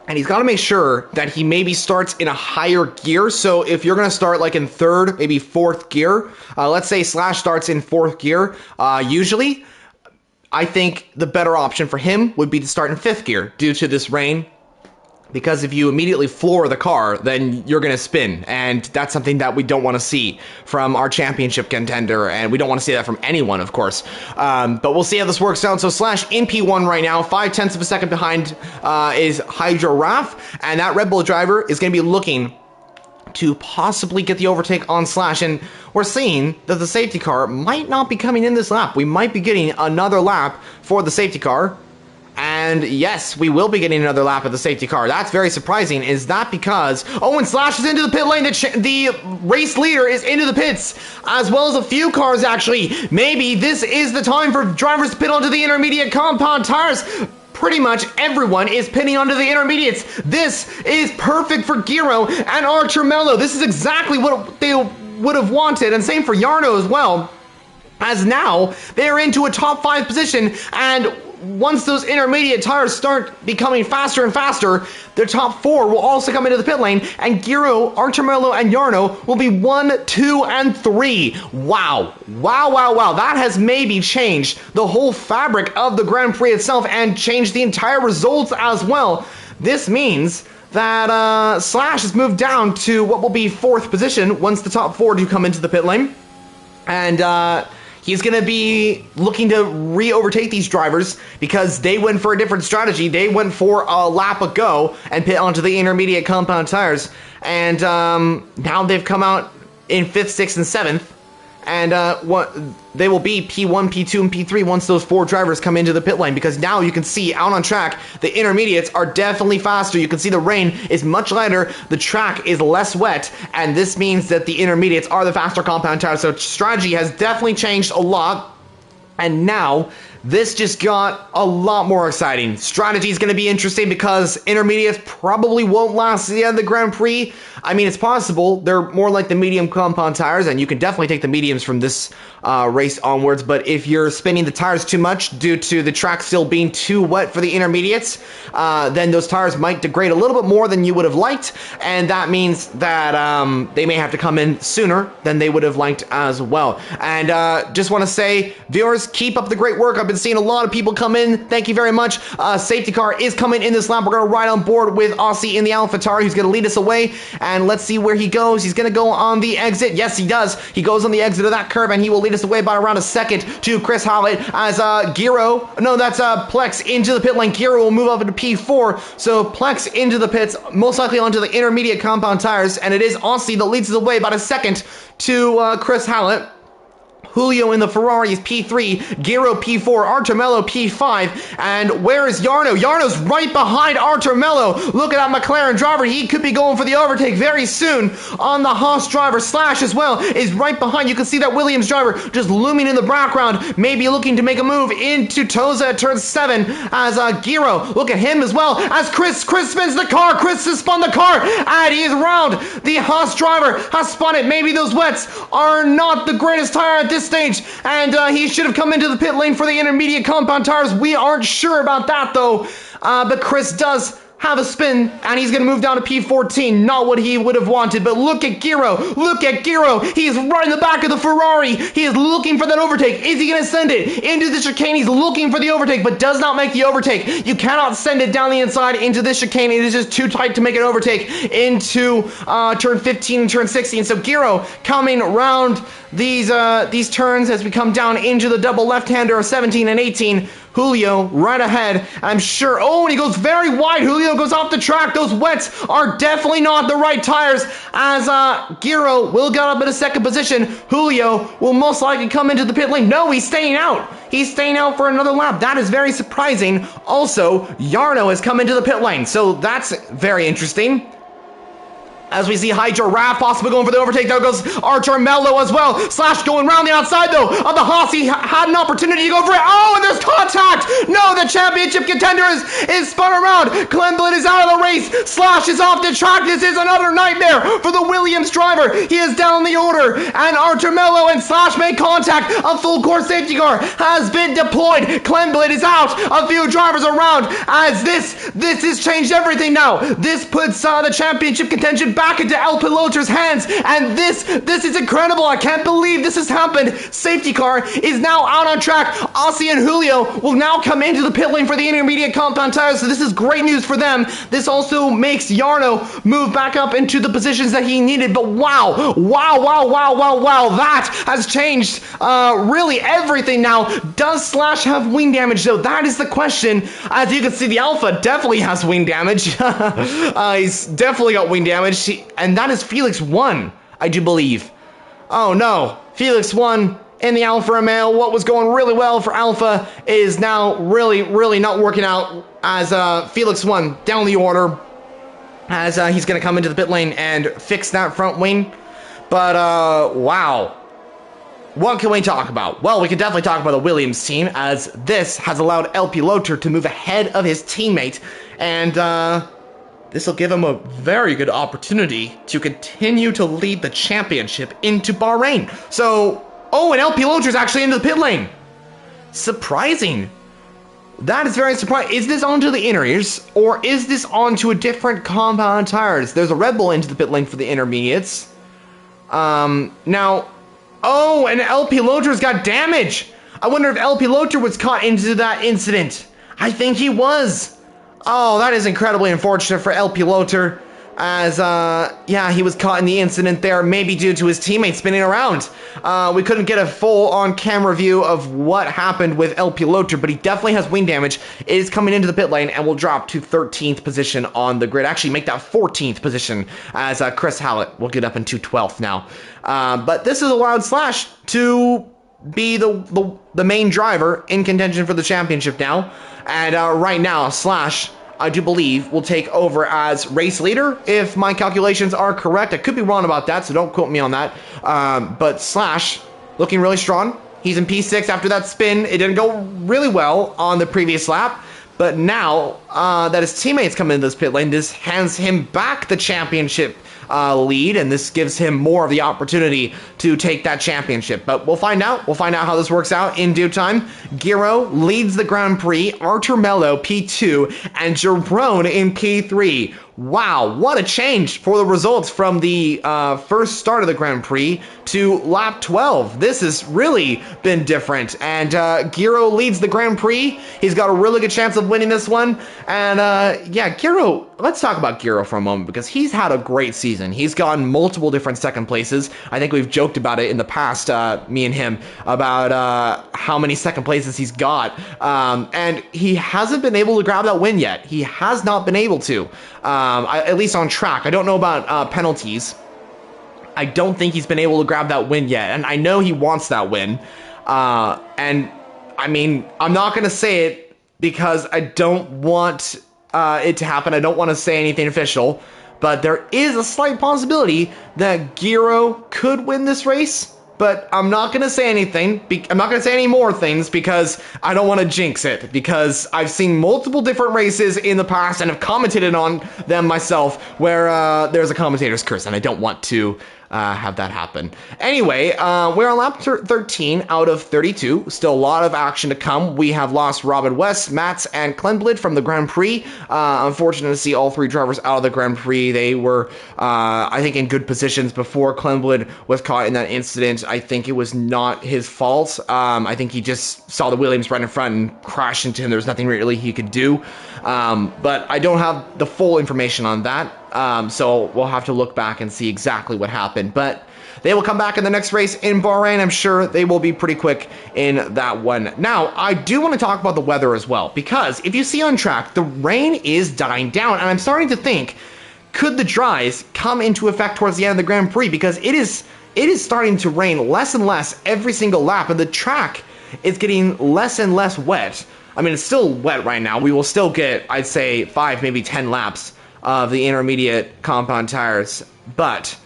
And he's got to make sure that he maybe starts in a higher gear. So if you're going to start like in 3rd, maybe 4th gear, let's say Slash starts in 4th gear, usually, I think the better option for him would be to start in 5th gear due to this rain. Because if you immediately floor the car, then you're going to spin. And that's something that we don't want to see from our championship contender. And we don't want to see that from anyone, of course. But we'll see how this works out. So Slash in P1 right now. 0.5 of a second behind is Hydro Raf. And that Red Bull driver is going to be looking to possibly get the overtake on Slash. And we're seeing that the safety car might not be coming in this lap. We might be getting another lap for the safety car. And yes, we will be getting another lap of the safety car. That's very surprising. Is that because... Oh, and Slash is into the pit lane. The race leader is into the pits, as well as a few cars, actually. Maybe this is the time for drivers to pit onto the intermediate compound tires. Pretty much everyone is pitting onto the intermediates. This is perfect for Giro and Artemello. This is exactly what they would have wanted. And same for Jarno as well. As now, they're into a top 5 position, and once those intermediate tires start becoming faster and faster, their top 4 will also come into the pit lane, and Giro, Artemello, and Jarno will be 1, 2, and 3. Wow. Wow, wow, wow. That has maybe changed the whole fabric of the Grand Prix itself and changed the entire results as well. This means that Slash has moved down to what will be 4th position once the top 4 do come into the pit lane. And he's going to be looking to re-overtake these drivers because they went for a different strategy. They went for a lap ago and pit onto the intermediate compound tires. And now they've come out in 5th, 6th, and 7th. And they will be P1, P2, and P3 once those 4 drivers come into the pit lane, because now you can see out on track, the intermediates are definitely faster. You can see the rain is much lighter, the track is less wet, and this means that the intermediates are the faster compound tires. So strategy has definitely changed a lot, and now this just got a lot more exciting. Strategy is going to be interesting because intermediates probably won't last to the end of the Grand Prix. I mean, it's possible. They're more like the medium compound tires, and you can definitely take the mediums from this race onwards. But if you're spinning the tires too much due to the track still being too wet for the intermediates, then those tires might degrade a little bit more than you would have liked. And that means that they may have to come in sooner than they would have liked as well. And just want to say, viewers, keep up the great work. I've been seeing a lot of people come in. Thank you very much. Safety car is coming in this lap. We're going to ride on board with Aussie in the AlphaTauri, who's going to lead us away. And let's see where he goes. He's going to go on the exit. Yes, he does. He goes on the exit of that curve, and he will lead us away by around a second to Chris Hallett as Giro. No, that's Plex into the pit lane. Giro will move up into P4. So Plex into the pits, most likely onto the intermediate compound tires. And it is Aussie that leads the way about a second to Chris Hallett, Julio in the Ferrari is P3, Giro P4, Artemello P5, and where is Jarno? Jarno's right behind Artemello. Look at that McLaren driver. He could be going for the overtake very soon on the Haas driver. Slash as well is right behind. You can see that Williams driver just looming in the background, maybe looking to make a move into Toza at turn 7 as Giro. Look at him as well as Chris spins the car. Chris has spun the car and he is around. The Haas driver has spun it. Maybe those wets are not the greatest tire at this stage, and he should have come into the pit lane for the intermediate compound tires. We aren't sure about that though, but Chris does have a spin, and he's going to move down to P14. Not what he would have wanted, but look at Giro. Look at Giro. He's right in the back of the Ferrari. He is looking for that overtake. Is he going to send it into the chicane? He's looking for the overtake, but does not make the overtake. You cannot send it down the inside into this chicane. It is just too tight to make an overtake into turn 15 and turn 16. So Giro coming around these turns as we come down into the double left-hander of 17 and 18. Julio right ahead. I'm sure. Oh, and he goes very wide. Julio goes off the track. Those wets are definitely not the right tires as Giro will get up in a second position. Julio will most likely come into the pit lane. No, he's staying out. He's staying out for another lap. That is very surprising. Also, Jarno has come into the pit lane, so that's very interesting. As we see Hydro Raff possibly going for the overtake. There goes Artemello as well. Slash going around the outside though of the Haas. He had an opportunity to go for it. Oh, and there's contact. No, the championship contender is spun around. Clemblin is out of the race. Slash is off the track. This is another nightmare for the Williams driver. He is down the order, and Artemello and Slash make contact. A full course safety car has been deployed. Clemblin is out. A few drivers around as this has changed everything now. This puts the championship contention back into El Piloter's hands, and this is incredible. I can't believe this has happened. Safety car is now out on track. Aussie and Julio will now come into the pit lane for the intermediate compound tires, so this is great news for them. This also makes Jarno move back up into the positions that he needed, but wow, that has changed really everything now. Does Slash have wing damage though? That is the question. As you can see, the Alpha definitely has wing damage. He's definitely got wing damage. And that is Felix 1, I do believe. Oh no, Felix 1 in the Alfa Romeo. What was going really well for Alpha is now really not working out as Felix 1 down the order as he's going to come into the pit lane and fix that front wing. But wow. What can we talk about? Well, we can definitely talk about the Williams team, as this has allowed El Piloter to move ahead of his teammate, and this will give him a very good opportunity to continue to lead the championship into Bahrain. So, oh, and El Piloter's actually into the pit lane. Surprising. That is very surprising. Is this onto the inner ears, or is this onto a different compound tires? There's a Red Bull into the pit lane for the intermediates. Now, oh, and El Piloter's got damage. I wonder if El Piloter was caught into that incident. I think he was. Oh, that is incredibly unfortunate for El Piloter, as, yeah, he was caught in the incident there, maybe due to his teammates spinning around. We couldn't get a full on-camera view of what happened with El Piloter, but he definitely has wing damage. It is coming into the pit lane and will drop to 13th position on the grid. Actually, make that 14th position, as Chris Hallett will get up into 12th now. But this has allowed Slash to be the main driver in contention for the championship now. And right now, Slash, I do believe, will take over as race leader, if my calculations are correct. I could be wrong about that, so don't quote me on that. But Slash, looking really strong. He's in P6 after that spin. It didn't go really well on the previous lap. But now that his teammates come into this pit lane, this hands him back the championship lead, and this gives him more of the opportunity to take that championship. But we'll find out. We'll find out how this works out in due time. Giro leads the Grand Prix, Artemello P2, and Jerome in P3. Wow, what a change for the results from the first start of the Grand Prix to lap 12. This has really been different. And Giro leads the Grand Prix. He's got a really good chance of winning this one. And yeah, Giro, let's talk about Giro for a moment, because he's had a great season. He's gotten multiple different second places. I think we've joked about it in the past, me and him, about how many second places he's got. And he hasn't been able to grab that win yet. He has not been able to. At least on track. I don't know about penalties. I don't think he's been able to grab that win yet, and I know he wants that win. And I mean, I'm not going to say it because I don't want it to happen. I don't want to say anything official, but there is a slight possibility that Giro could win this race. But I'm not going to say anything. I'm not going to say any more things because I don't want to jinx it. Because I've seen multiple different races in the past and have commentated on them myself where there's a commentator's curse, and I don't want to have that happen. Anyway, we're on lap 13 out of 32. Still a lot of action to come. We have lost Robin West, Mats, and Klenblid from the Grand Prix. Unfortunate to see all three drivers out of the Grand Prix. They were, I think, in good positions before Klenblid was caught in that incident. I think it was not his fault. I think he just saw the Williams right in front and crashed into him. There was nothing really he could do. But I don't have the full information on that. So we'll have to look back and see exactly what happened. But they will come back in the next race in Bahrain. I'm sure they will be pretty quick in that one. Now, I do want to talk about the weather as well, because if you see on track, the rain is dying down, and I'm starting to think, could the dries come into effect towards the end of the Grand Prix? Because it is starting to rain less and less every single lap, and the track is getting less and less wet. I mean, it's still wet right now. We will still get, I'd say, 5, maybe 10 laps of the intermediate compound tires, but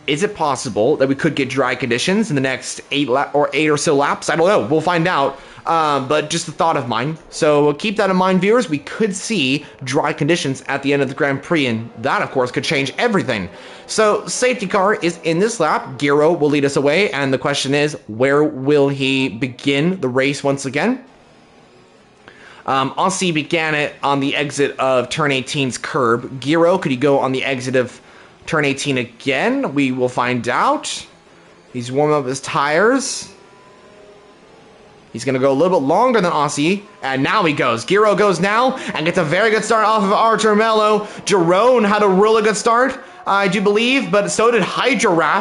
is it possible that we could get dry conditions in the next 8 or so laps? I don't know. We'll find out. But just a thought of mine. So keep that in mind, viewers. We could see dry conditions at the end of the Grand Prix, and that, of course, could change everything. So safety car is in this lap. Giro will lead us away, and the question is, where will he begin the race once again? Aussie began it on the exit of turn 18's curb. Giro, could he go on the exit of turn 18 again? We will find out. He's warming up his tires. He's going to go a little bit longer than Aussie, and now he goes. Giro goes now and gets a very good start off of Artur Melo. Jerome had a really good start, I do believe, but so did Hyped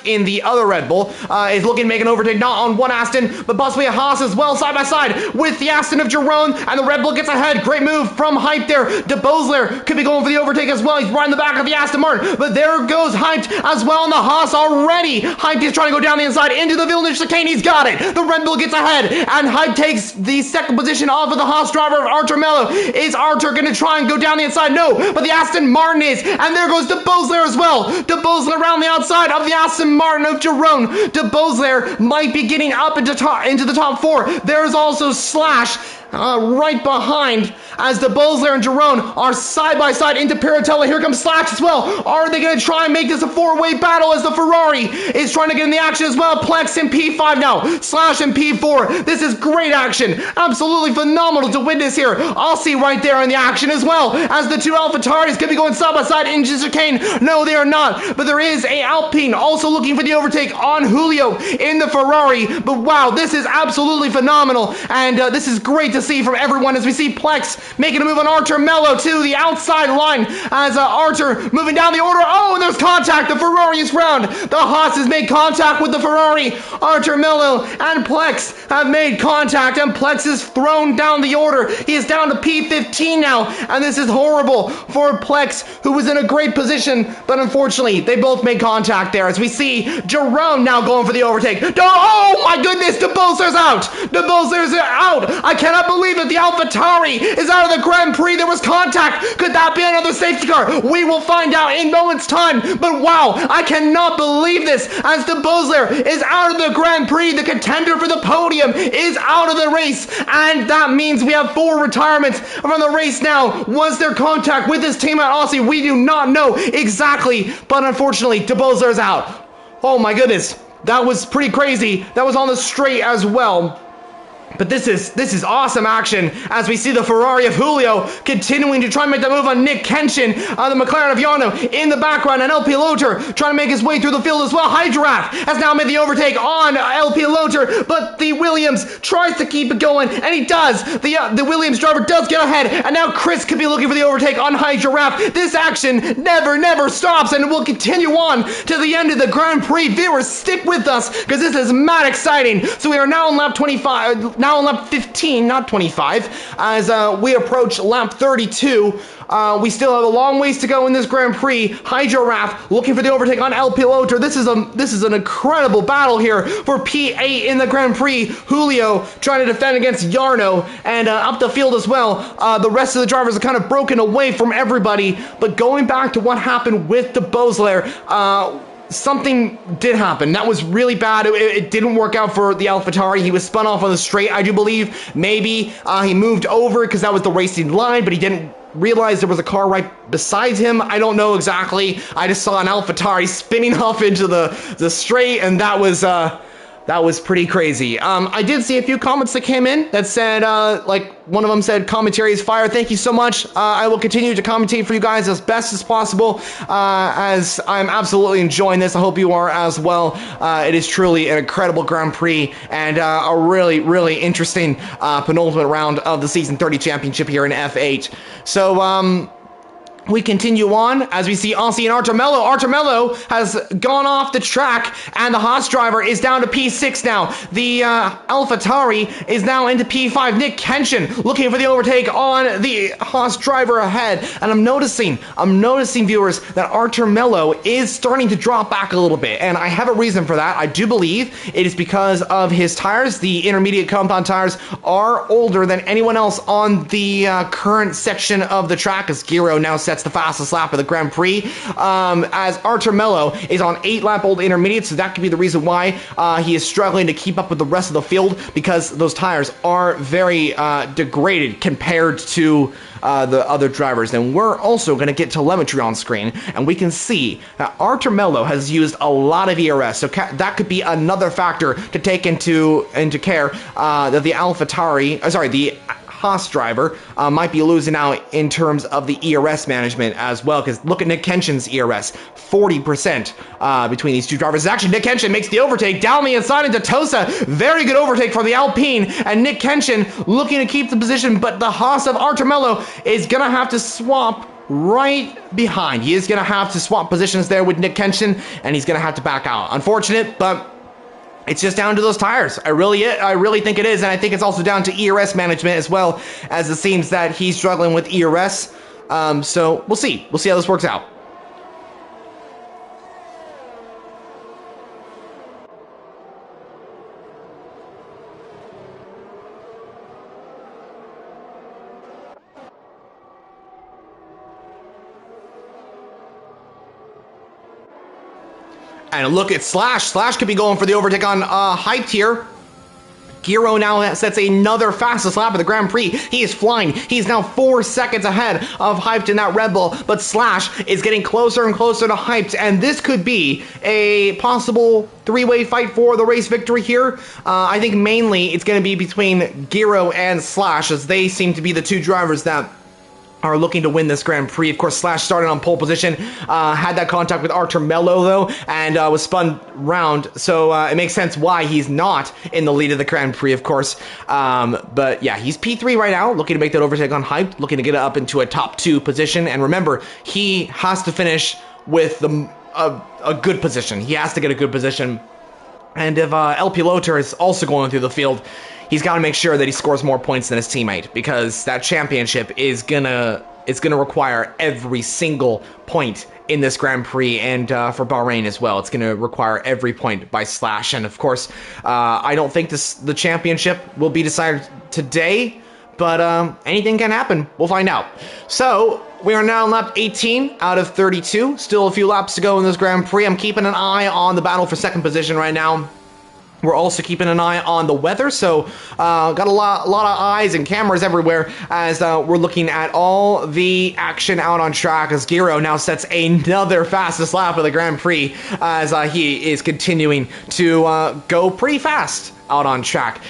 in the other Red Bull, is looking to make an overtake, not on one Aston, but possibly a Haas as well, side by side with the Aston of Jerome, and the Red Bull gets ahead. Great move from Hyped there. De Bosler could be going for the overtake as well. He's right in the back of the Aston Martin, but there goes Hyped as well in the Haas already. Hyped is trying to go down the inside into the Villeneuve chicane. He's got it. The Red Bull gets ahead, and Hyped takes the second position off of the Haas driver of Artur Melo. Is Artur going to try and go down the inside? No, but the Aston Martin is, and there goes De Bosler as well. De Bosler around the outside of the Aston Martin of Jerome. De Bosler might be getting up into the top 4. There's also Slash right behind as De Bosler and Jerome are side by side into Piratella. Here comes Slash as well. Are they going to try and make this a 4-way battle as the Ferrari is trying to get in the action as well? Plex in P5 now. Slash in P4. This is great action. Absolutely phenomenal to witness here. Aussie right there in the action as well as the two AlphaTauris could be going side by side into chicane. No, they are not. But there is a Alpine also looking for the overtake on Julio in the Ferrari. But wow, this is absolutely phenomenal. And this is great to see from everyone as we see Plex making a move on Artur Melo to the outside line as Artur moving down the order. Oh, and there's contact. The Ferrari is round. The Haas has made contact with the Ferrari. Artur Melo and Plex have made contact, and Plex is thrown down the order. He is down to P15 now, and this is horrible for Plex, who was in a great position, but unfortunately, they both made contact there as we see Jerome now going for the overtake. Oh my goodness, De Bosler's out. De Bosler's out. I cannot believe that the AlphaTauri is out of the Grand Prix. There was contact. Could that be another safety car? We will find out in moments time. But wow, I cannot believe this as De Bosler is out of the Grand Prix. The contender for the podium is out of the race, and that means we have 4 retirements from the race now. Was there contact with his team at Aussie? We do not know exactly, but unfortunately, De Bosler is out. Oh my goodness, that was pretty crazy. That was on the straight as well. But this is awesome action as we see the Ferrari of Julio continuing to try and make that move on Nick Kenshin, the McLaren of Yano in the background, and LP Loader trying to make his way through the field as well. Hydraff has now made the overtake on LP Loader, but the Williams tries to keep it going, and he does. The Williams driver does get ahead, and now Chris could be looking for the overtake on Hydraff. This action never stops, and it will continue on to the end of the Grand Prix. Viewers, stick with us because this is mad exciting. So we are now on lap 25. now on lap 15, not 25, as we approach lap 32. We still have a long ways to go in this Grand Prix. Hydro Raf looking for the overtake on El Piloto. This is an incredible battle here for P8 in the Grand Prix. Julio trying to defend against Yarno, and up the field as well. The rest of the drivers are kind of broken away from everybody. But going back to what happened with the Beausoleil, something did happen. That was really bad. It didn't work out for the AlphaTauri. He was spun off on the straight, I do believe. Maybe he moved over because that was the racing line, but he didn't realize there was a car right beside him. I don't know exactly. I just saw an AlphaTauri spinning off into the straight, and that was pretty crazy. I did see a few comments that came in that said, like one of them said, commentary is fire. Thank you so much. I will continue to commentate for you guys as best as possible, as I'm absolutely enjoying this. I hope you are as well. It is truly an incredible Grand Prix and a really, really interesting penultimate round of the Season 30 Championship here in F8. So, we continue on as we see Aussie and Artemello. Artemello has gone off the track, and the Haas driver is down to P6 now. The AlphaTauri is now into P5. Nick Kenshin looking for the overtake on the Haas driver ahead. And I'm noticing, viewers, that Artemello is starting to drop back a little bit. And I have a reason for that. I do believe it is because of his tires. The intermediate compound tires are older than anyone else on the current section of the track, as Giro now sets the fastest lap of the Grand Prix, as Artemello is on 8-lap-old intermediate, so that could be the reason why he is struggling to keep up with the rest of the field, because those tires are very degraded compared to the other drivers. And we're also going to get telemetry on screen, and we can see that Artemello has used a lot of ERS, so that could be another factor to take into care, that the the Haas driver might be losing out in terms of the ERS management as well, because look at Nick Kenshin's ERS, 40% between these two drivers. Actually, Nick Kenshin makes the overtake down the inside into Tosa. Very good overtake from the Alpine, and Nick Kenshin looking to keep the position, but the Haas of Artemello is going to have to swap right behind. He is going to have to swap positions there with Nick Kenshin, and he's going to have to back out. Unfortunate, but it's just down to those tires. I really think it is, and I think it's also down to ERS management as well, as it seems that he's struggling with ERS. So we'll see. We'll see how this works out. And look at Slash. Slash could be going for the overtake on Hyped here. Giro now sets another fastest lap of the Grand Prix. He is flying. He's now 4 seconds ahead of Hyped in that Red Bull, but Slash is getting closer and closer to Hyped, and this could be a possible three-way fight for the race victory here. I think mainly it's going to be between Giro and Slash, as they seem to be the two drivers that are looking to win this Grand Prix. Of course, Slash started on pole position, had that contact with Artemello though, and was spun round, so it makes sense why he's not in the lead of the Grand Prix, of course. But yeah, he's P3 right now, looking to make that overtake on Hype, looking to get it up into a top 2 position, and remember, he has to finish with a good position. He has to get a good position, and if El Piloto is also going through the field, he's got to make sure that he scores more points than his teammate, because that championship is gonna require every single point in this Grand Prix, and for Bahrain as well. It's gonna require every point by Slash, and of course, I don't think the championship will be decided today, but anything can happen. We'll find out. So we are now on lap 18 out of 32. Still a few laps to go in this Grand Prix. I'm keeping an eye on the battle for second position right now. We're also keeping an eye on the weather, so got a lot of eyes and cameras everywhere as we're looking at all the action out on track, as Giro now sets another fastest lap of the Grand Prix, as he is continuing to go pretty fast out on track.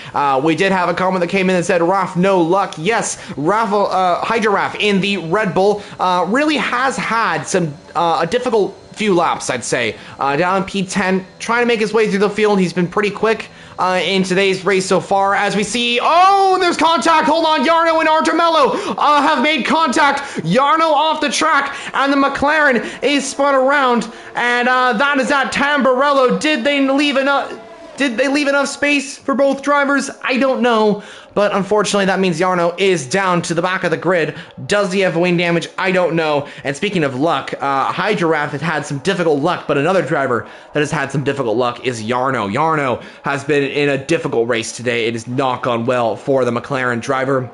We did have a comment that came in and said, Raf, no luck. Yes, Hydra Raf in the Red Bull really has had some a difficult few laps, I'd say. Down P10, trying to make his way through the field. He's been pretty quick in today's race so far, as we see, oh, there's contact. Hold on, Yarno and Artemello have made contact. Yarno off the track, and the McLaren is spun around, and that is at Tamburello. Did they leave enough? Did they leave enough space for both drivers? I don't know. But unfortunately, that means Jarno is down to the back of the grid. Does he have wing damage? I don't know. And speaking of luck, Hydra has had some difficult luck, but another driver that has had some difficult luck is Jarno. Jarno has been in a difficult race today. It has not gone well for the McLaren driver.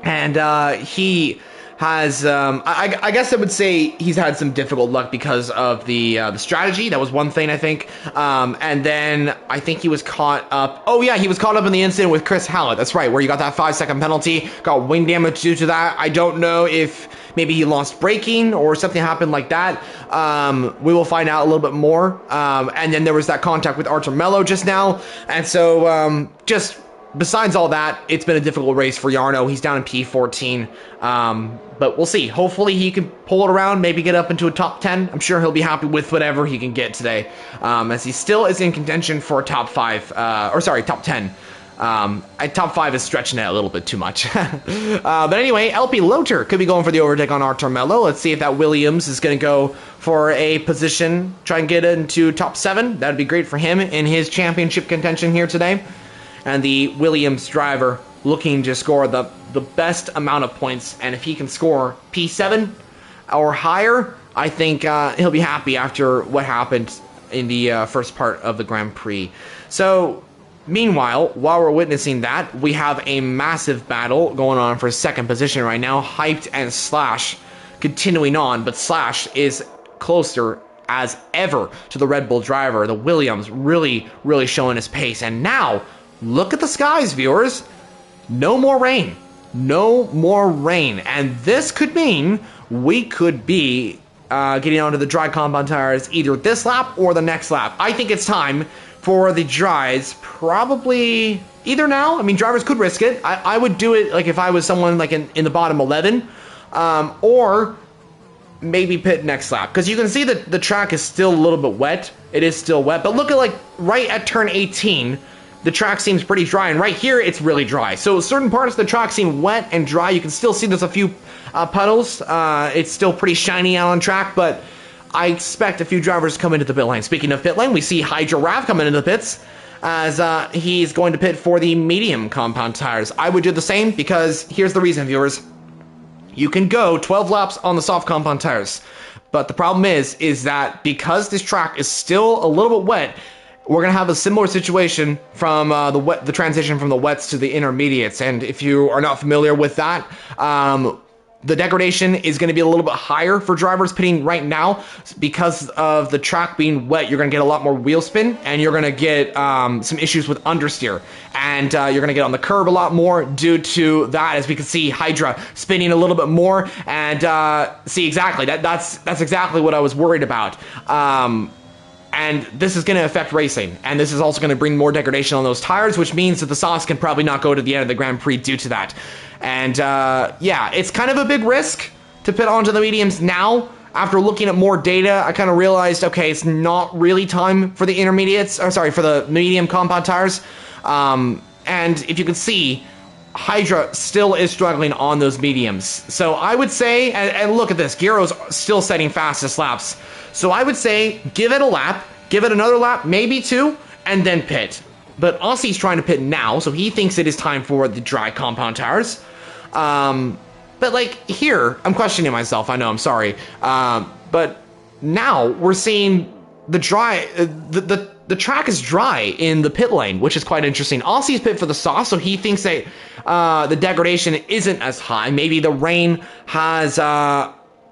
And he has, I guess I would say he's had some difficult luck because of the strategy. That was one thing, I think. And then I think he was caught up. Oh, yeah, he was caught up in the incident with Chris Hallett. That's right, where you got that 5-second penalty, got wing damage due to that. I don't know if maybe he lost braking or something happened like that. We will find out a little bit more. And then there was that contact with Artur Melo just now. And so just besides all that, it's been a difficult race for Jarno. He's down in P14, but we'll see. Hopefully he can pull it around, maybe get up into a top 10. I'm sure he'll be happy with whatever he can get today, as he still is in contention for top 5, or sorry, top 10. Top 5 is stretching it a little bit too much. But anyway, LP Loter could be going for the overtake on Artur Melo. Let's see if that Williams is going to go for a position, try and get into top 7. That'd be great for him in his championship contention here today. And the Williams driver looking to score the best amount of points. And if he can score P7 or higher, I think he'll be happy after what happened in the first part of the Grand Prix. So, meanwhile, while we're witnessing that, we have a massive battle going on for second position right now. Hyped and Slash continuing on, but Slash is closer as ever to the Red Bull driver. The Williams really, really showing his pace. And now, look at the skies, viewers. No more rain. No more rain. And this could mean we could be getting onto the dry compound tires either this lap or the next lap. I think it's time for the dries, probably either now. I mean, drivers could risk it. I would do it like if I was someone like in the bottom 11, or maybe pit next lap. Because you can see that the track is still a little bit wet. It is still wet. But look at like right at turn 18, the track seems pretty dry, and right here it's really dry. So certain parts of the track seem wet and dry. You can still see there's a few puddles. It's still pretty shiny out on track, but I expect a few drivers to come into the pit lane. Speaking of pit lane, we see Hydra Rav coming into the pits as he's going to pit for the medium compound tires. I would do the same because here's the reason, viewers. You can go 12 laps on the soft compound tires, but the problem is that because this track is still a little bit wet, we're going to have a similar situation from the transition from the wets to the intermediates. And if you are not familiar with that, the degradation is going to be a little bit higher for drivers pitting right now because of the track being wet. You're going to get a lot more wheel spin, and you're going to get some issues with understeer. And you're going to get on the curb a lot more due to that, as we can see Hydra spinning a little bit more. And see, exactly, that's exactly what I was worried about. And this is going to affect racing. And this is also going to bring more degradation on those tires, which means that the softs can probably not go to the end of the Grand Prix due to that. And yeah, it's kind of a big risk to pit onto the mediums now. After looking at more data, I kind of realized, okay, it's not really time for the intermediates, or sorry, for the medium compound tires. And if you can see, Hydra still is struggling on those mediums. So I would say, and look at this, Giro's still setting fastest laps. So I would say, give it a lap, give it another lap, maybe 2, and then pit. But Aussie's trying to pit now, so he thinks it is time for the dry compound tires. But like here, I'm questioning myself, I know, I'm sorry. But now we're seeing the dry, the track is dry in the pit lane, which is quite interesting. Aussie's pit for the soft, so he thinks that the degradation isn't as high. Maybe the rain has,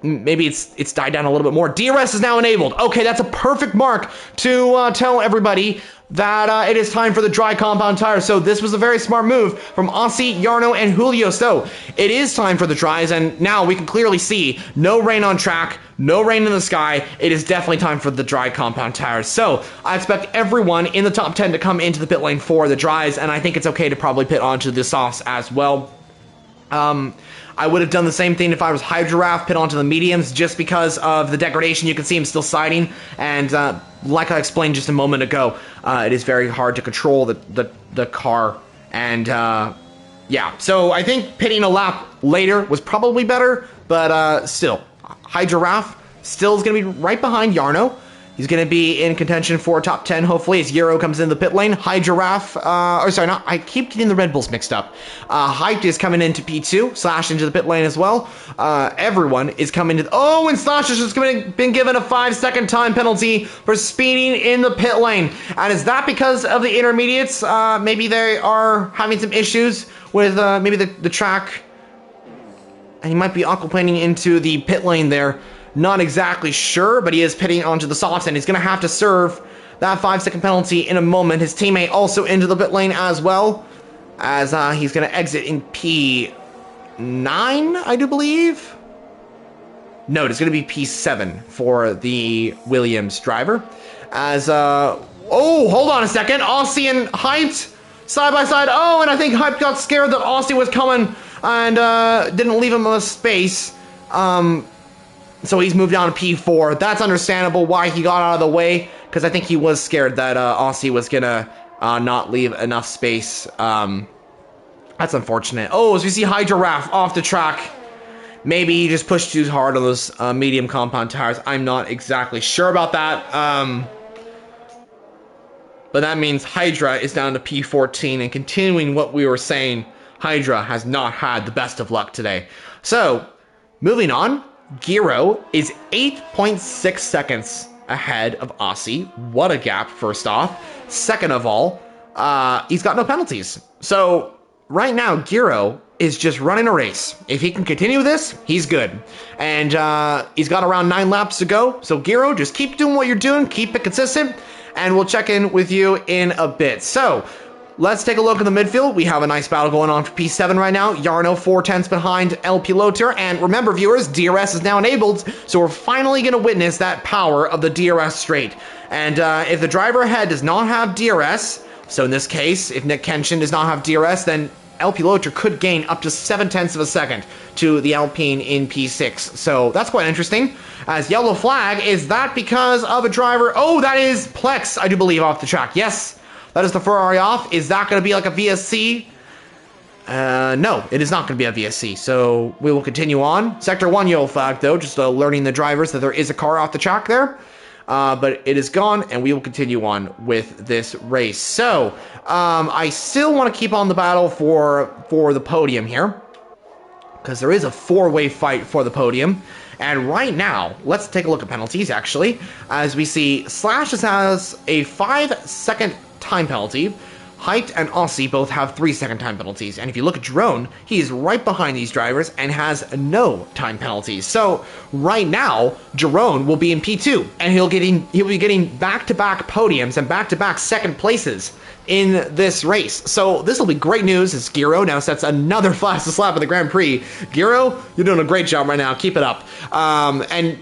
maybe it's died down a little bit more. DRS is now enabled. Okay, that's a perfect mark to tell everybody that it is time for the dry compound tires. So this was a very smart move from Aussie, Jarno, and Julio. So it is time for the dries, and now we can clearly see no rain on track, no rain in the sky. It is definitely time for the dry compound tires. So I expect everyone in the top 10 to come into the pit lane for the dries, and I think it's okay to probably pit onto the softs as well. I would have done the same thing if I was Hydra, pit onto the mediums, just because of the degradation. You can see him still siding, and like I explained just a moment ago, it is very hard to control the car, and yeah. So I think pitting a lap later was probably better, but still, Hydra still is going to be right behind Jarno. He's going to be in contention for top 10, hopefully, as Euro comes into the pit lane. I keep getting the Red Bulls mixed up. Hyped is coming into P2, Slash into the pit lane as well. Everyone is coming to... Oh, and Slash has just been given a 5-second time penalty for speeding in the pit lane. And is that because of the intermediates? Maybe they are having some issues with maybe the track. And he might be aquaplaning into the pit lane there. Not exactly sure, but he is pitting onto the softs, and he's going to have to serve that 5-second penalty in a moment. His teammate also into the pit lane as well, as he's going to exit in P9, I do believe. No, it's going to be P7 for the Williams driver. As, oh, hold on a second. Aussie and Hyped side by side. Oh, and I think Hyped got scared that Aussie was coming and didn't leave him enough space. So he's moved on to P4. That's understandable why he got out of the way, because I think he was scared that Aussie was going to not leave enough space. That's unfortunate. Oh, as we see Hydra Raff off the track. Maybe he just pushed too hard on those medium compound tires. I'm not exactly sure about that. But that means Hydra is down to P14, and continuing what we were saying, Hydra has not had the best of luck today. So, moving on. Giro is 8.6 seconds ahead of Aussie. What a gap, first off. Second of all, he's got no penalties. So, right now, Giro is just running a race. If he can continue this, he's good. And he's got around 9 laps to go. So, Giro, just keep doing what you're doing. Keep it consistent. And we'll check in with you in a bit. So, let's take a look at the midfield. We have a nice battle going on for P7 right now. Yarno 4/10 behind El Piloter. And remember, viewers, DRS is now enabled, so we're finally going to witness that power of the DRS straight. And if the driver ahead does not have DRS, so in this case, if Nick Kenshin does not have DRS, then El Piloter could gain up to 0.7 of a second to the Alpine in P6. So that's quite interesting. As yellow flag, is that because of a driver? Oh, that is Plex, I do believe, off the track. Yes. That is the Ferrari off. Is that going to be like a VSC? No, it is not going to be a VSC. So we will continue on. Sector 1 yellow flag, though, just learning the drivers that there is a car off the track there. But it is gone, and we will continue on with this race. So I still want to keep on the battle for the podium here, because there is a 4-way fight for the podium. And right now, let's take a look at penalties, actually. As we see, Slash has a 5-second time penalty. Hyped and Aussie both have 3-second time penalties. And if you look at Jerome, he is right behind these drivers and has no time penalties. So right now, Jerome will be in P2, and he'll be getting back-to-back podiums and back-to-back second places in this race. So this will be great news as Giro now sets another fastest lap of the Grand Prix. Giro, you're doing a great job right now. Keep it up. And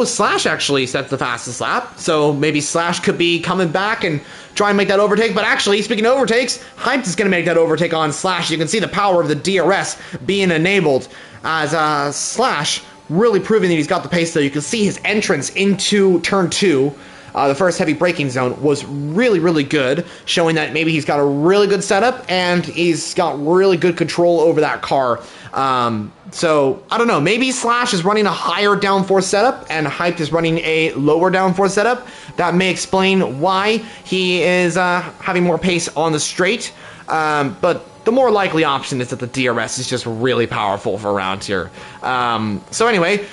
Slash actually sets the fastest lap. So maybe Slash could be coming back and try and make that overtake. But actually, speaking of overtakes, Hyped is going to make that overtake on Slash. You can see the power of the DRS being enabled as Slash really proving that he's got the pace, though. You can see his entrance into turn 2. The first heavy braking zone was really, really good, showing that maybe he's got a really good setup and he's got really good control over that car. So, I don't know, maybe Slash is running a higher downforce setup and Hyped is running a lower downforce setup. That may explain why he is having more pace on the straight. But the more likely option is that the DRS is just really powerful for around here. So anyway,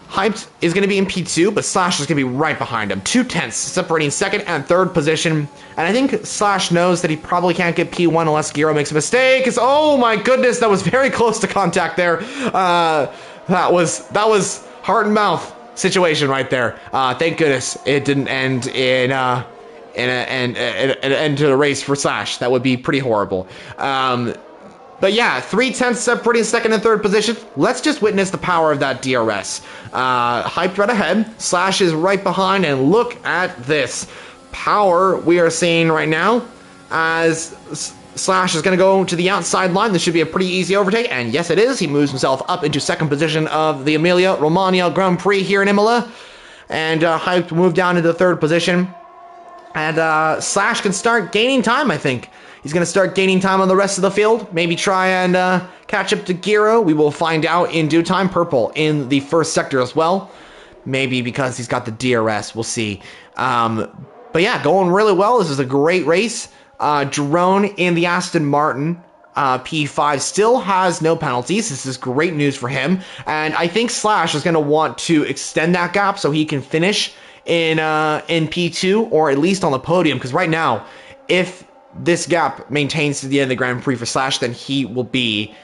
Hyped is going to be in P2, but Slash is going to be right behind him. 2/10 separating second and third position. And I think Slash knows that he probably can't get P1 unless Giro makes a mistake. Oh my goodness, that was very close to contact there. That was heart and mouth situation right there. Thank goodness it didn't end in an end to the race for Slash. That would be pretty horrible. But yeah, 3/10 separating second and third position. Let's just witness the power of that DRS. Hyped right ahead. Slash is right behind, and look at this power we are seeing right now as Slash is going to go to the outside line. This should be a pretty easy overtake, and yes it is. He moves himself up into second position of the Emilia-Romagna Grand Prix here in Imola. And Hyped will move down into the third position. And Slash can start gaining time, I think. He's going to start gaining time on the rest of the field. Maybe try and catch up to Giro. We will find out in due time. Purple in the first sector as well. Maybe because he's got the DRS. We'll see. But yeah, going really well. This is a great race. Drone in the Aston Martin P5 still has no penalties. This is great news for him. And I think Slash is going to want to extend that gap so he can finish in P2 or at least on the podium. Because right now, if this gap maintains to the end of the Grand Prix for Slash, then he will be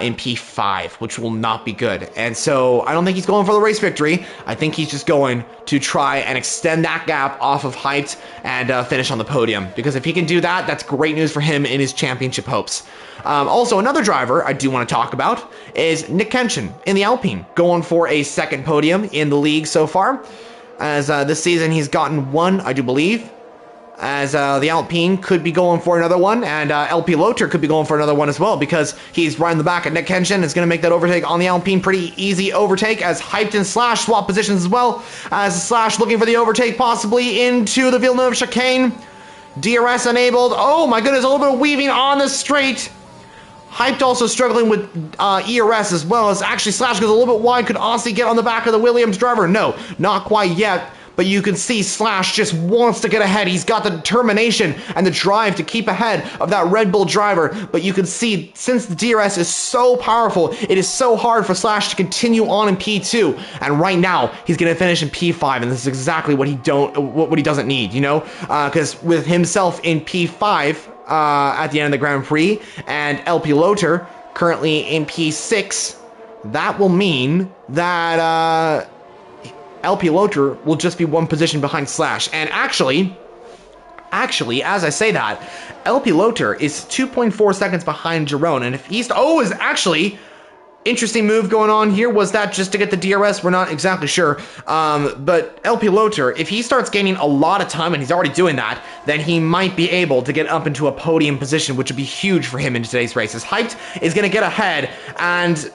in P5, which will not be good. And so I don't think he's going for the race victory. I think he's just going to try and extend that gap off of Hyped and finish on the podium. Because if he can do that, that's great news for him in his championship hopes. Also, another driver I do want to talk about is Nick Kenshin in the Alpine, going for a second podium in the league so far. As this season he's gotten one, I do believe. As the Alpine could be going for another one, and LP Loter could be going for another one as well, because he's right in the back at Nick Kenshin. It's going to make that overtake on the Alpine pretty easy overtake, as Hyped and Slash swap positions as well, as Slash looking for the overtake possibly into the Villeneuve chicane. DRS enabled. Oh my goodness, a little bit of weaving on the straight. Hyped also struggling with ERS as well, as actually Slash goes a little bit wide. Could Aussie get on the back of the Williams driver? No, not quite yet. But you can see Slash just wants to get ahead. He's got the determination and the drive to keep ahead of that Red Bull driver. But you can see, since the DRS is so powerful, it is so hard for Slash to continue on in P2. And right now, he's going to finish in P5. And this is exactly what he doesn't need, you know? Because with himself in P5 at the end of the Grand Prix, and LP Loter currently in P6, that will mean that LP Loter will just be one position behind Slash. And actually, as I say that, LP Loter is 2.4 seconds behind Jerome. And if he's... Oh, is actually... Interesting move going on here. Was that just to get the DRS? We're not exactly sure. But LP Loter, if he starts gaining a lot of time, and he's already doing that, then he might be able to get up into a podium position, which would be huge for him in today's races. Hyped is going to get ahead, and...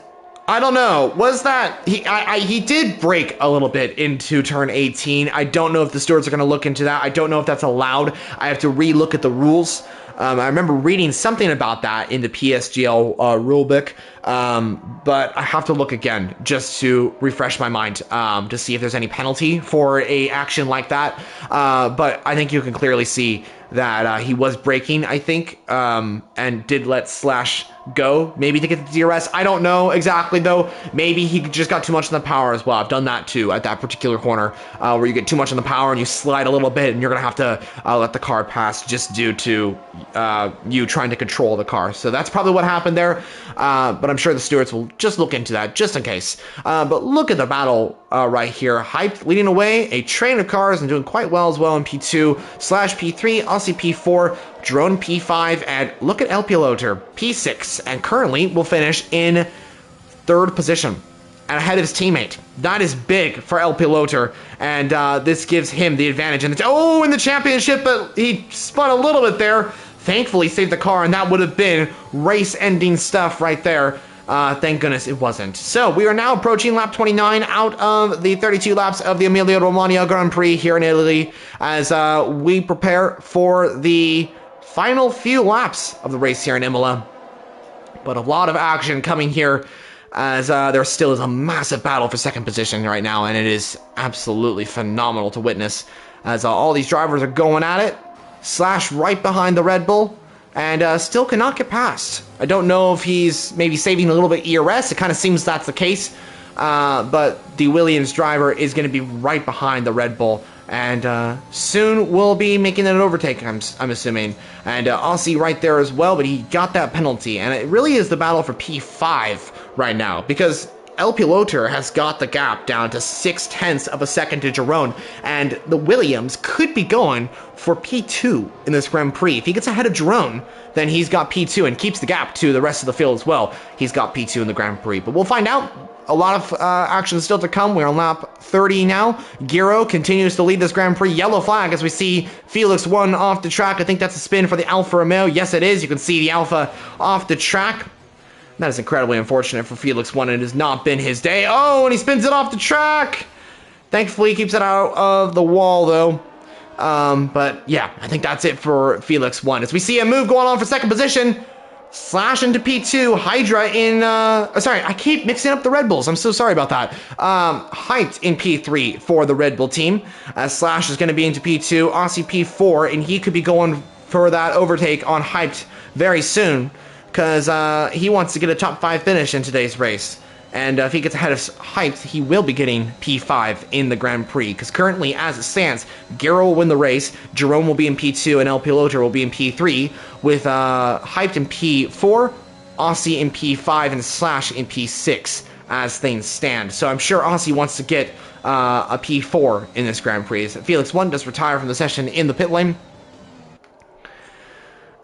I don't know. Was that... He did break a little bit into turn 18. I don't know if the stewards are going to look into that. I don't know if that's allowed. I have to re-look at the rules. I remember reading something about that in the PSGL rulebook. But I have to look again just to refresh my mind to see if there's any penalty for a action like that. But I think you can clearly see that he was braking, I think, and did let Slash go, maybe to get the DRS. I don't know exactly, though. Maybe he just got too much on the power as well. I've done that, too, at that particular corner, where you get too much on the power and you slide a little bit, and you're going to have to let the car pass just due to you trying to control the car. So that's probably what happened there, but I'm sure the stewards will just look into that, just in case. But look at the battle right here. Hyped leading away, a train of cars, and doing quite well as well in P2, Slash P3, Aussie P4, Drone P5, and look at LP Loter, P6, and currently will finish in third position and ahead of his teammate. That is big for LP Loter, and this gives him the advantage in the championship, but he spun a little bit there. Thankfully saved the car, and that would have been race-ending stuff right there. Thank goodness it wasn't. So we are now approaching lap 29 out of the 32 laps of the Emilia-Romagna Grand Prix here in Italy, as we prepare for the final few laps of the race here in Imola. But a lot of action coming here, as there still is a massive battle for second position right now, and it is absolutely phenomenal to witness, as all these drivers are going at it. Slash right behind the Red Bull, and still cannot get past. I don't know if he's maybe saving a little bit ERS. It kind of seems that's the case, but the Williams driver is going to be right behind the Red Bull, and soon will be making an overtake, I'm assuming. And Aussie right there as well, but he got that penalty, and it really is the battle for P5 right now, because LP Loter has got the gap down to 0.6 of a second to Jerome, and the Williams could be going for P2 in this Grand Prix. If he gets ahead of Jerome, then he's got P2 and keeps the gap to the rest of the field as well. He's got P2 in the Grand Prix, but we'll find out. A lot of action still to come. We're on lap 30 now. Giro continues to lead this Grand Prix. Yellow flag as we see Felix 1 off the track. I think that's a spin for the Alfa Romeo. Yes, it is. You can see the Alfa off the track. That is incredibly unfortunate for Felix 1. It has not been his day. Oh, and he spins it off the track. Thankfully, he keeps it out of the wall, though. But yeah, I think that's it for Felix 1. As we see a move going on for second position. Slash into P2, Hydra in, sorry, I keep mixing up the Red Bulls. I'm so sorry about that. Hyped in P3 for the Red Bull team. Slash is going to be into P2, Aussie P4, and he could be going for that overtake on Hyped very soon, because he wants to get a top 5 finish in today's race. And if he gets ahead of Hyped, he will be getting P5 in the Grand Prix. Because currently, as it stands, Gero will win the race, Jerome will be in P2, and El Piloto will be in P3, with Hyped in P4, Aussie in P5, and Slash in P6, as things stand. So I'm sure Aussie wants to get a P4 in this Grand Prix. Felix 1 does retire from the session in the pit lane.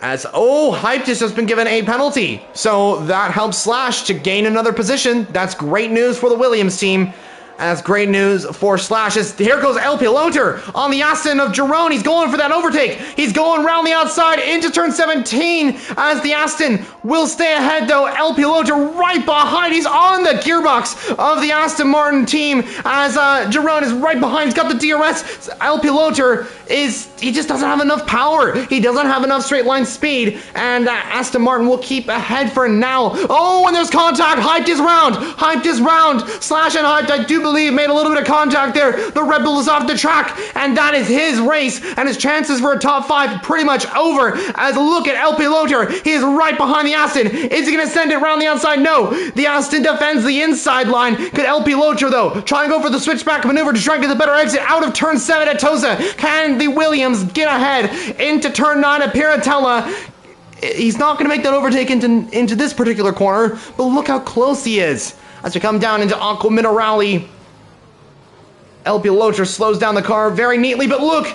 As, Hyped has just been given a penalty. So that helps Slash to gain another position. That's great news for the Williams team. That's great news for Slash. Here goes El Piloter on the Aston of Jerome. He's going for that overtake. He's going around the outside into turn 17 as the Aston will stay ahead though. El Piloter right behind. He's on the gearbox of the Aston Martin team as Jerome is right behind. He's got the DRS. El Piloter he just doesn't have enough power. He doesn't have enough straight line speed, and Aston Martin will keep ahead for now. And there's contact. Hyped is round. Hyped is round. Slash and Hyped, I do believe, made a little bit of contact there. The Red Bull is off the track, and that is his race, and his chances for a top 5 pretty much over. As look at El Piloter. He is right behind the Aston. Is he going to send it around the outside? No. The Aston defends the inside line. Could El Piloter, though, try and go for the switchback maneuver to try and get the better exit out of turn 7 at Tosa? Can the Williams get ahead into turn 9 at Piratella? He's not going to make that overtake into this particular corner, but look how close he is. As we come down into Aqua Minerale, El Piloter slows down the car very neatly, but look,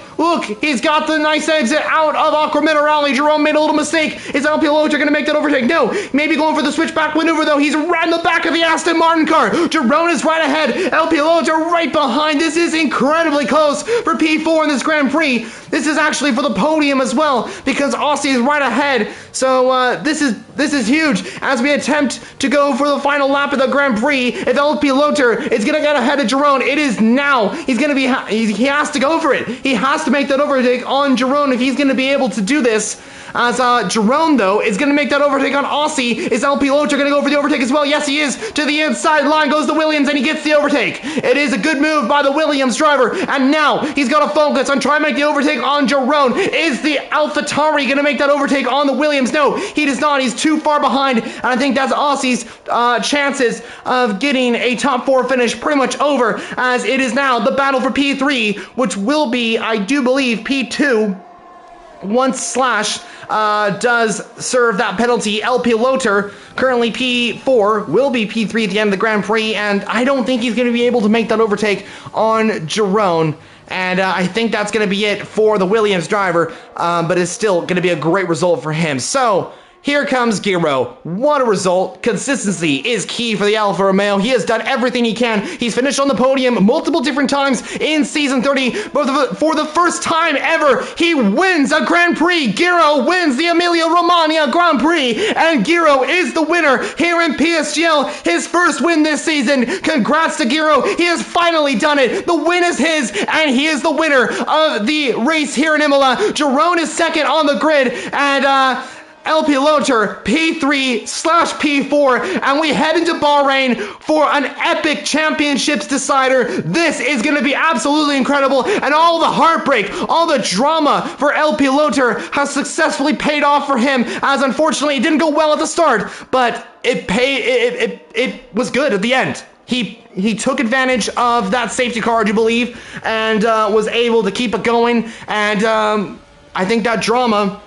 he's got the nice exit out of Aqua Minerale. Jerome made a little mistake. Is El Piloter going to make that overtake? No. Maybe going for the switchback maneuver, though. He's right in the back of the Aston Martin car. Jerome is right ahead. El Piloter right behind. This is incredibly close for P4 in this Grand Prix. This is actually for the podium as well, because Aussie is right ahead. So this is huge as we attempt to go for the final lap of the Grand Prix. If El Piloter is going to get ahead of Jerome, it is now. He's going to be, he has to go for it. He has to make that overtake on Jerome if he's going to be able to do this. As Jerome, though, is going to make that overtake on Aussie. Is El Piloter going to go for the overtake as well? Yes, he is. To the inside line goes the Williams, and he gets the overtake. It is a good move by the Williams driver, and now he's got to focus on trying to make the overtake on Jerome. Is the AlphaTauri going to make that overtake on the Williams? No, he does not. He's too far behind, and I think that's Aussie's chances of getting a top 4 finish pretty much over, as it is now the battle for P3, which will be, I do believe, P2. Once Slash does serve that penalty, El Piloter, currently P4, will be P3 at the end of the Grand Prix, and I don't think he's going to be able to make that overtake on Jerome. And I think that's going to be it for the Williams driver, but it's still going to be a great result for him. So here comes Gero. What a result. Consistency is key for the Alfa Romeo. He has done everything he can. He's finished on the podium multiple different times in Season 30, but for the first time ever, he wins a Grand Prix. Gero wins the Emilia-Romagna Grand Prix, and Gero is the winner here in PSGL. His first win this season. Congrats to Gero. He has finally done it. The win is his, and he is the winner of the race here in Imola. Jerome is second on the grid, and El Piloter P3/P4, and we head into Bahrain for an epic championships decider. This is going to be absolutely incredible, and all the heartbreak, all the drama for El Piloter has successfully paid off for him, as unfortunately it didn't go well at the start, but it was good at the end. He took advantage of that safety car, I do believe, and was able to keep it going, and I think that drama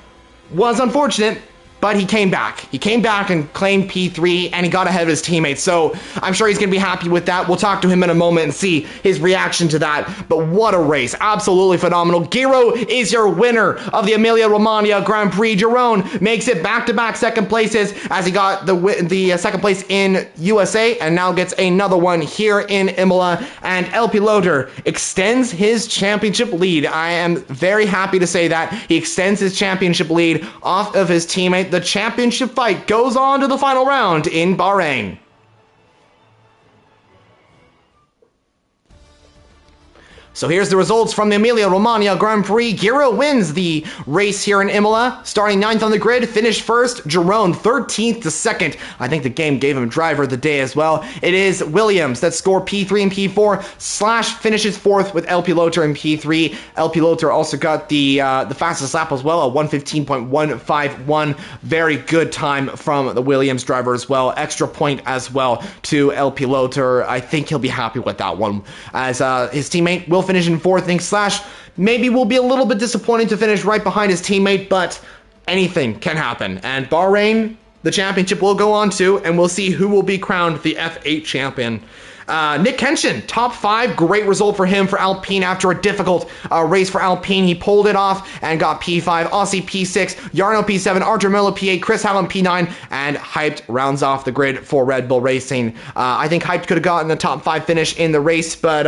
was unfortunate, but he came back. He came back and claimed P3, and he got ahead of his teammates. So I'm sure he's going to be happy with that. We'll talk to him in a moment and see his reaction to that. But what a race. Absolutely phenomenal. Gero is your winner of the Emilia-Romagna Grand Prix. Jerome makes it back-to-back second places, as he got the second place in USA and now gets another one here in Imola. And El Piloter extends his championship lead. I am very happy to say that. He extends his championship lead off of his teammate. The championship fight goes on to the final round in Bahrain. So here's the results from the Emilia-Romagna Grand Prix. Giro wins the race here in Imola, starting 9th on the grid, finished 1st. Girone 13th to 2nd. I think the game gave him driver of the day as well. It is Williams that score P3 and P4. Slash finishes 4th with El Piloto in P3. El Piloto also got the fastest lap as well, a 1:15.151. Very good time from the Williams driver as well. Extra point as well to El Piloto. I think he'll be happy with that one, as his teammate will finish in 4th. I think Slash maybe will be a little bit disappointed to finish right behind his teammate, but anything can happen. And Bahrain, the championship will go on to, and we'll see who will be crowned the F8 champion. Nick Kenshin, top 5, great result for him for Alpine after a difficult race for Alpine. He pulled it off and got P5, Aussie P6, Jarno P7, Artur Miller P8, Chris Hallam P9, and Hyped rounds off the grid for Red Bull Racing. I think Hyped could have gotten a top 5 finish in the race, but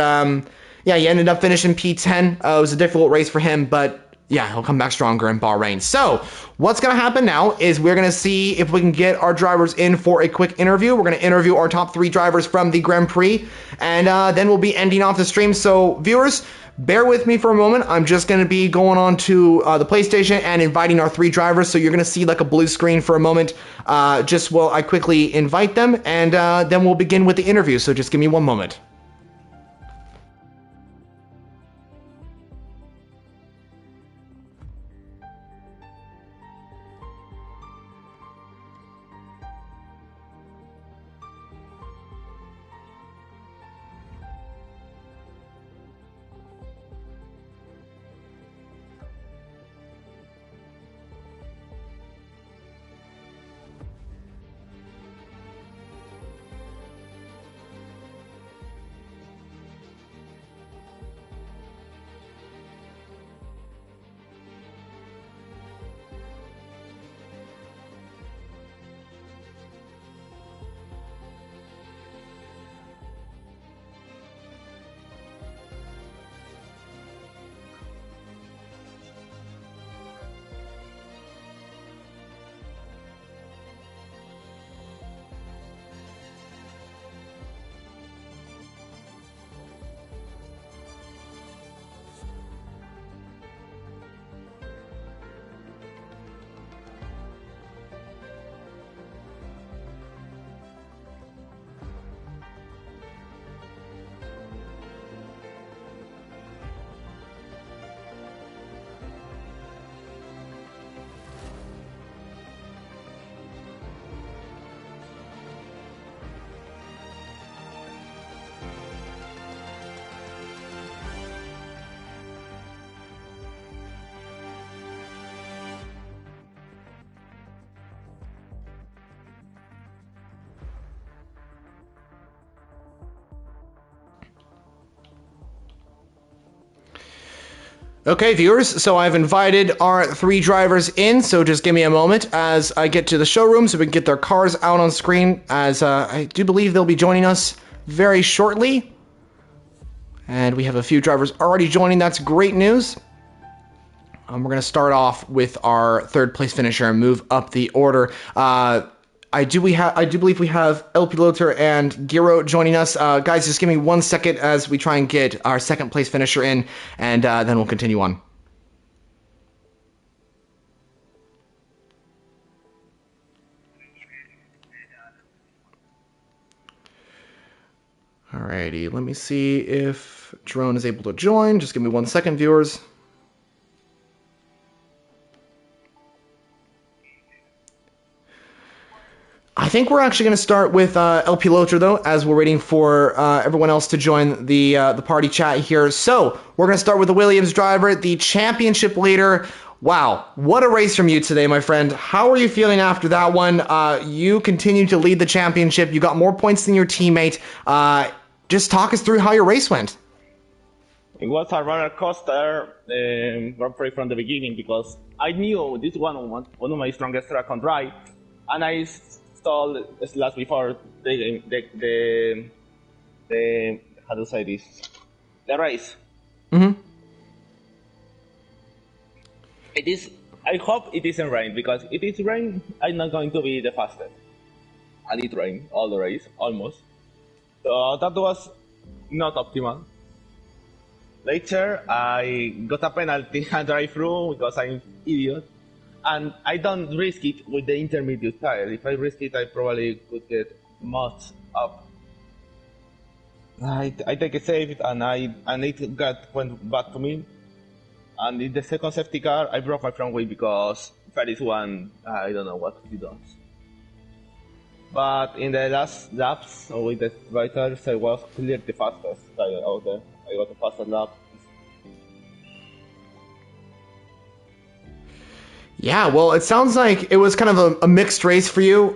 yeah, he ended up finishing P10. It was a difficult race for him, but yeah, he'll come back stronger in Bahrain. So what's going to happen now is we're going to see if we can get our drivers in for a quick interview. We're going to interview our top 3 drivers from the Grand Prix, and then we'll be ending off the stream. So viewers, bear with me for a moment. I'm just going to be going on to the PlayStation and inviting our 3 drivers. So you're going to see like a blue screen for a moment, just while I quickly invite them, and then we'll begin with the interview. So just give me one moment. Okay, viewers, so I've invited our 3 drivers in, so just give me a moment as I get to the showroom so we can get their cars out on screen, as I do believe they'll be joining us very shortly. And we have a few drivers already joining. That's great news. We're going to start off with our 3rd place finisher and move up the order. I do believe we have El Piloto and Giro joining us. Guys, just give me 1 second as we try and get our 2nd place finisher in, and then we'll continue on. Alrighty, let me see if Drone is able to join. Just give me 1 second, viewers. I think we're actually going to start with El Piloto, though, as we're waiting for everyone else to join the party chat here. So we're going to start with the Williams driver, the championship leader. Wow, what a race from you today, my friend. How are you feeling after that one? You continue to lead the championship. You got more points than your teammate. Just talk us through how your race went. It was a roller coaster Grand Prix from the beginning, because I knew this one of my strongest track on dry, and I stalled last before the how to say this, the race. Mm-hmm. It is. I hope it isn't rain, because if it's rain, I'm not going to be the fastest. And it rained all the race, almost. So that was not optimal. Later, I got a penalty and drive through because I'm idiot. And I don't risk it with the intermediate tire. If I risk it, I probably could get much up. I take a save and it went back to me. And in the second safety car, I broke my front wheel because Ferris one, I don't know what he does. But in the last laps with the vitals, I was clearly the fastest tire out there. I got the fastest lap. Yeah, well, it sounds like it was kind of a mixed race for you.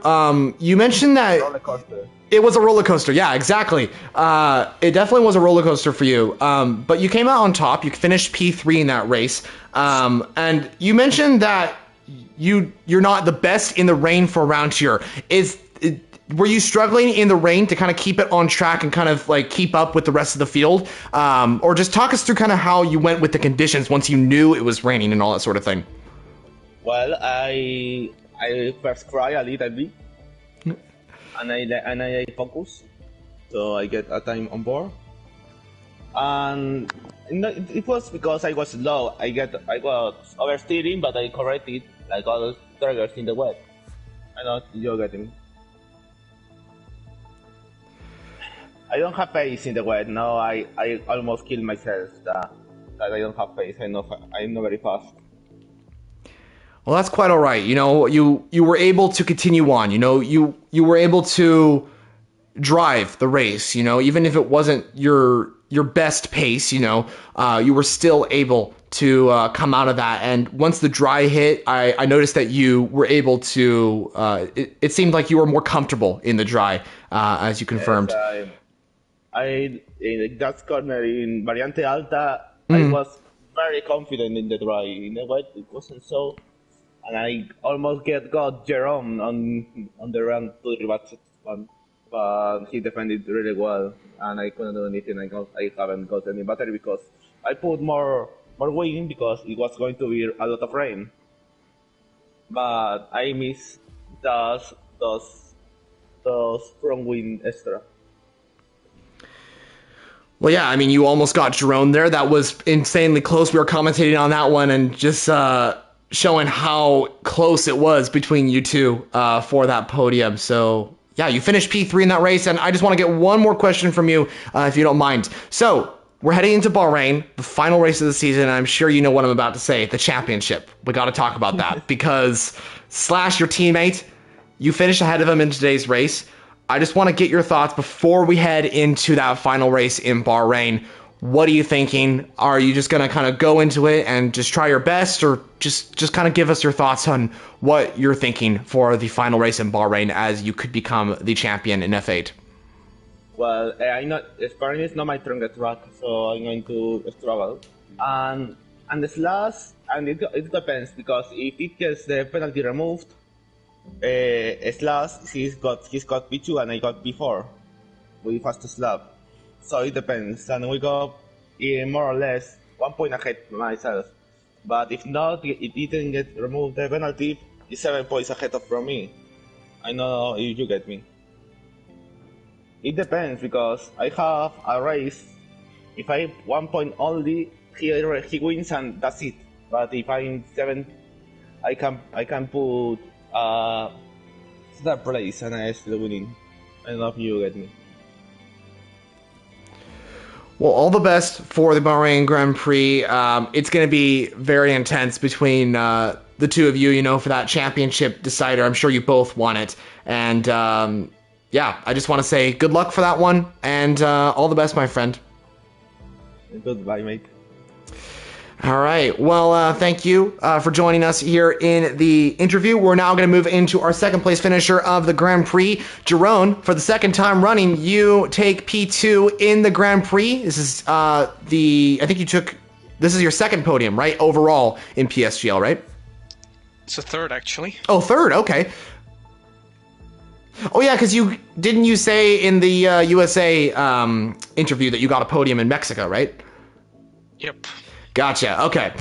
You mentioned that Roller coaster. it was a roller coaster. Yeah, exactly. It definitely was a roller coaster for you. But you came out on top. You finished P3 in that race. And you mentioned that you're not the best in the rain for around here. Were you struggling in the rain to kind of keep it on track and kind of like keep up with the rest of the field? Or just talk us through kind of how you went with the conditions once you knew it was raining and all that sort of thing. Well, I first cry a little bit, and I focus, so I get a time on board. And it was because I was slow. I was oversteering, but I corrected like all those triggers in the wet. I know you're getting me. I don't have pace in the wet. No, I almost killed myself that I don't have pace. I'm not very fast. Well, that's quite all right. You know, you were able to continue on. You know, you were able to drive the race. You know, even if it wasn't your best pace, you know, you were still able to come out of that. And once the dry hit, I noticed that you were able to. It seemed like you were more comfortable in the dry, as you confirmed. Yes, I in that corner in Variante Alta, I was very confident in the dry. In the wet, it wasn't so. And I almost got Jerome on the run to the reverse one, but he defended really well, and I couldn't do anything. I haven't got any battery because I put more weight because it was going to be a lot of rain. But I missed those front wing extra. Well, yeah, I mean, you almost got Jerome there. That was insanely close. We were commentating on that one and just showing how close it was between you two for that podium. So, yeah, you finished P3 in that race, and I just want to get one more question from you, if you don't mind. So, we're heading into Bahrain, the final race of the season, and I'm sure you know what I'm about to say, the championship. We got to talk about that because Slash, your teammate, you finished ahead of him in today's race. I just want to get your thoughts before we head into that final race in Bahrain. What are you thinking? Are you just going to kind of go into it and just try your best, or just kind of give us your thoughts on what you're thinking for the final race in Bahrain as you could become the champion in F8? Well, Bahrain is not my strongest track, so I'm going to struggle. And the slash, and it depends, because if it gets the penalty removed, slash he's got P2 and I got P4 with fastest lap. So it depends, and we go more or less 1 point ahead myself. But if not, it didn't get removed the penalty, it's 7 points ahead from me. I know if you get me. It depends, because I have a race. If I 1 point only, he wins and that's it. But if I'm 7, I can put third place and I still winning. I don't know if you get me. Well, all the best for the Bahrain Grand Prix. It's going to be very intense between the two of you, you know, for that championship decider. I'm sure you both want it. And yeah, I just want to say good luck for that one, and all the best, my friend. Goodbye, mate. All right. Well, thank you for joining us here in the interview. We're now going to move into our second place finisher of the Grand Prix. Jerome, for the second time running, you take P2 in the Grand Prix. This is this is your second podium, right? Overall in PSGL, right? It's a third, actually. Oh, third. Okay. Oh, yeah, because you say in the USA interview that you got a podium in Mexico, right? Yep. Gotcha. Okay.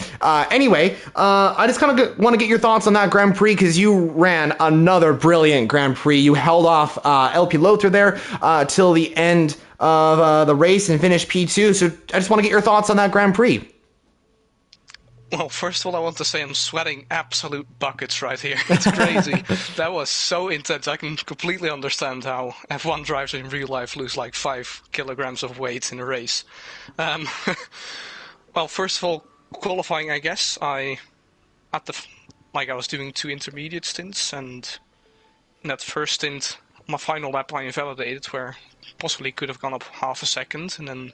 Anyway, I just kind of want to get your thoughts on that Grand Prix, because you ran another brilliant Grand Prix. You held off El Piloto there till the end of the race and finished P2. So I just want to get your thoughts on that Grand Prix. Well, first of all, I want to say I'm sweating absolute buckets right here. It's crazy. That was so intense. I can completely understand how F1 drivers in real life lose like 5 kilograms of weight in a race. Well, first of all, qualifying, I guess. I was doing 2 intermediate stints, and in that first stint, my final lap I invalidated, where possibly could have gone up half a second, and then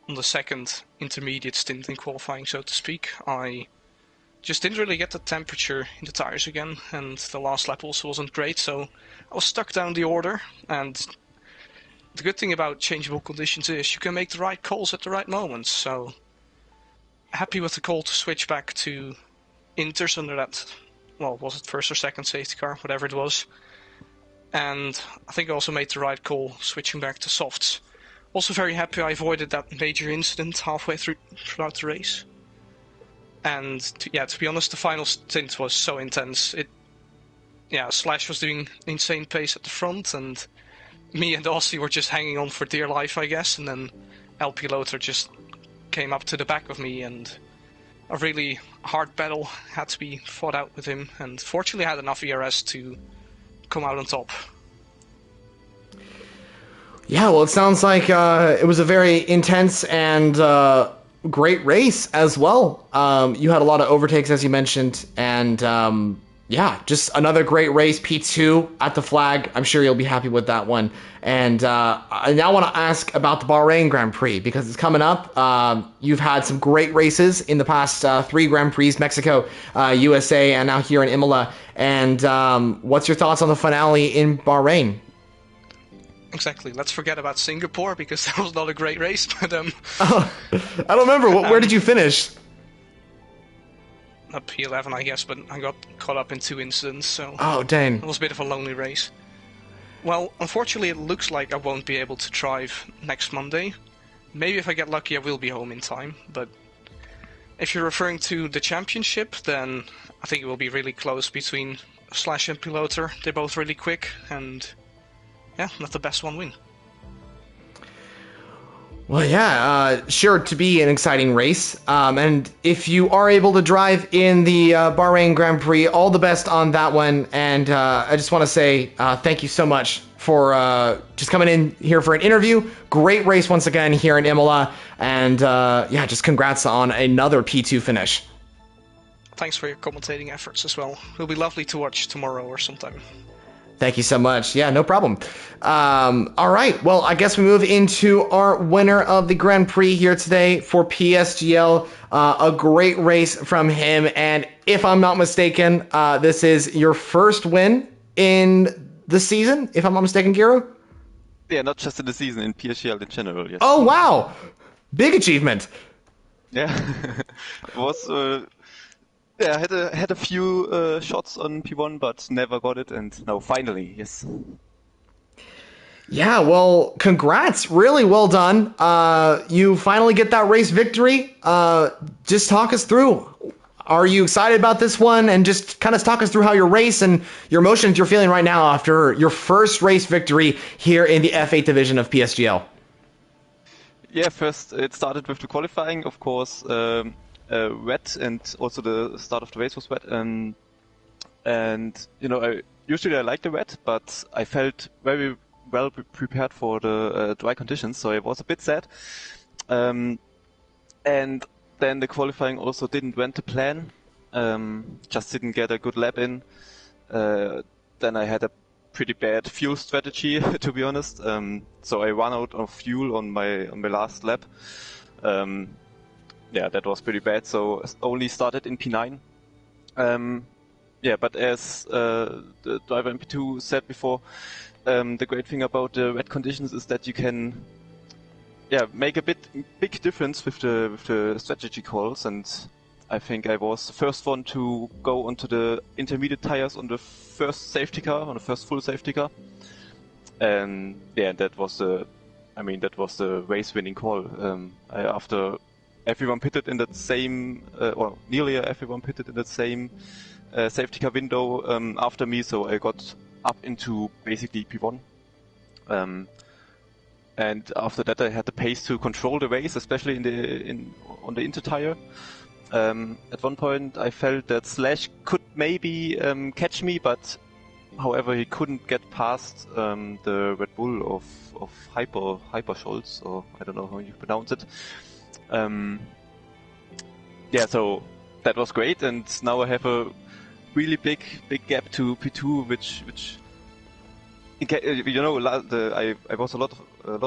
on the second intermediate stint in qualifying, so to speak, I just didn't really get the temperature in the tires again, and the last lap also wasn't great, so I was stuck down the order. And the good thing about changeable conditions is you can make the right calls at the right moments, so happy with the call to switch back to inters under that, well, was it first or second safety car, whatever it was. And I think I also made the right call switching back to softs. Also very happy I avoided that major incident halfway throughout the race. And to be honest, the final stint was so intense. Slash was doing insane pace at the front, and me and Aussie were just hanging on for dear life, I guess. And then LP Lothar just came up to the back of me, and a really hard battle had to be fought out with him. And fortunately, I had enough ERS to come out on top. Yeah, well, it sounds like it was a very intense and great race as well. You had a lot of overtakes, as you mentioned, and just another great race, P2 at the flag. I'm sure you'll be happy with that one. And I now want to ask about the Bahrain Grand Prix, because it's coming up. You've had some great races in the past 3 Grand Prix, Mexico, USA, and now here in Imola. And what's your thoughts on the finale in Bahrain? Exactly. Let's forget about Singapore, because that was not a great race. But I don't remember. Where did you finish? Up P11, I guess, but I got caught up in 2 incidents, so Oh, dang. it was a bit of a lonely race. Well, unfortunately, it looks like I won't be able to drive next Monday. Maybe if I get lucky, I will be home in time. But if you're referring to the championship, then I think it will be really close between Slash and Piloter. They're both really quick, and let the best one win. Well, yeah, sure to be an exciting race. And if you are able to drive in the Bahrain Grand Prix, all the best on that one. And I just want to say thank you so much for just coming in here for an interview. Great race once again here in Imola. And just congrats on another P2 finish. Thanks for your commentating efforts as well. It'll be lovely to watch tomorrow or sometime. Thank you so much. Yeah, no problem. All right. Well, I guess we move into our winner of the Grand Prix here today for PSGL. A great race from him. And if I'm not mistaken, this is your first win in the season, if I'm not mistaken, Giro? Yeah, not just in the season, in PSGL in general, yes. Oh, wow. Big achievement. Yeah. It was... I had a few shots on P1, but never got it, and now finally, yes. Yeah, well, congrats. Really well done. You finally get that race victory. Just talk us through. Are you excited about this one? And just kind of talk us through how your race and your emotions you're feeling right now after your first race victory here in the F8 division of PSGL. Yeah, first it started with the qualifying, of course. Wet, and also the start of the race was wet, and usually I like the wet, but I felt very well prepared for the dry conditions, so I was a bit sad. And then the qualifying also didn't went to plan, just didn't get a good lap in. Then I had a pretty bad fuel strategy, to be honest. So I ran out of fuel on my last lap. That was pretty bad, so only started in P9. But as the driver in P2 said before, the great thing about the wet conditions is that you can make a big difference with the strategy calls, and I think I was the first one to go onto the intermediate tires on the first safety car, on the first full safety car. And that was the race-winning call. After everyone pitted in that same, or nearly everyone pitted in that same safety car window after me, so I got up into basically P1. and after that I had the pace to control the race, especially on the inter tire. At one point I felt that Slash could maybe catch me, but however he couldn't get past the Red Bull of Hyper Scholz, or I don't know how you pronounce it. So that was great, and now I have a really big gap to P2, which you know, I was a lot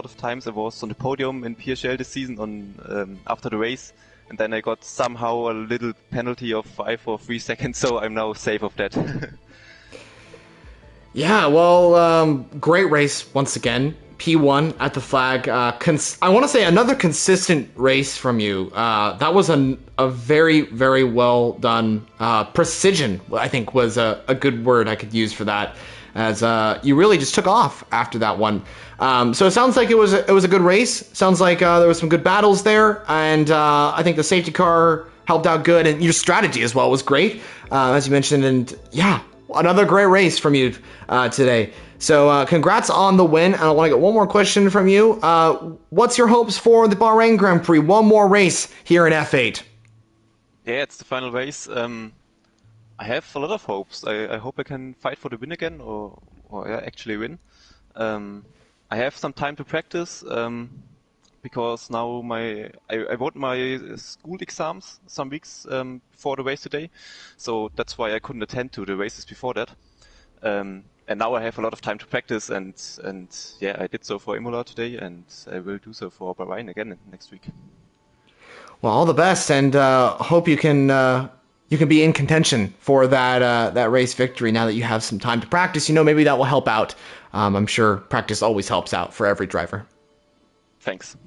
of times I was on the podium in PSGL this season on after the race, and then I got somehow a little penalty of 5 or 3 seconds, so I'm now safe of that. Yeah, well, great race once again. P1 at the flag. I want to say another consistent race from you. That was a very, very well done. Precision, I think, was a good word I could use for that, as you really just took off after that one. So it sounds like it was a good race. Sounds like there was some good battles there, and I think the safety car helped out good, and your strategy as well was great, as you mentioned. And yeah, another great race from you today. So congrats on the win, and I want to get one more question from you. What's your hopes for the Bahrain Grand Prix? One more race here in F8. Yeah, it's the final race. I have a lot of hopes. I hope I can fight for the win again, or actually win. I have some time to practice, because now I wrote my school exams some weeks before the race today, so that's why I couldn't attend to the races before that. And now I have a lot of time to practice, and yeah, I did so for Imola today, and I will do so for Bahrain again next week. Well, all the best, and hope you can be in contention for that race victory now that you have some time to practice. You know, maybe that will help out. I'm sure practice always helps out for every driver. Thanks.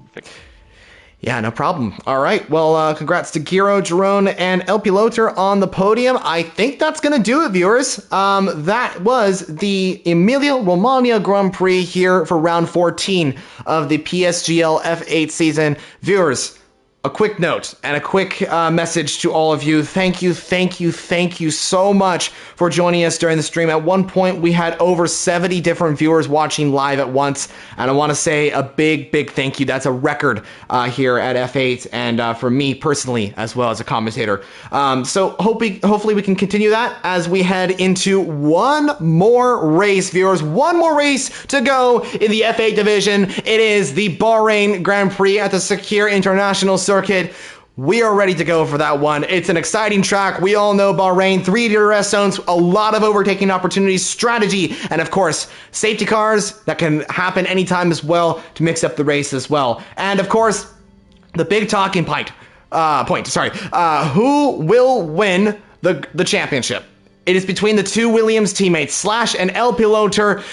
Yeah, no problem. All right. Well, congrats to Giro, Jerome, and El Piloter on the podium. I think that's going to do it, viewers. That was the Emilia-Romagna Grand Prix here for round 14 of the PSGL F8 season. Viewers, a quick note and a quick message to all of you. Thank you so much for joining us during the stream. At one point, we had over 70 different viewers watching live at once, and I want to say a big thank you. That's a record here at F8, and for me personally, as well as a commentator. So hopefully we can continue that as we head into one more race, viewers. One more race to go in the F8 division. It is the Bahrain Grand Prix at the Sakir International Circuit. We are ready to go for that one. It's an exciting track. We all know Bahrain, 3 DRS zones, a lot of overtaking opportunities, strategy, and of course, safety cars that can happen anytime as well to mix up the race as well. And of course, the big talking point. Who will win the championship? It is between the two Williams teammates, Slash and El Piloter.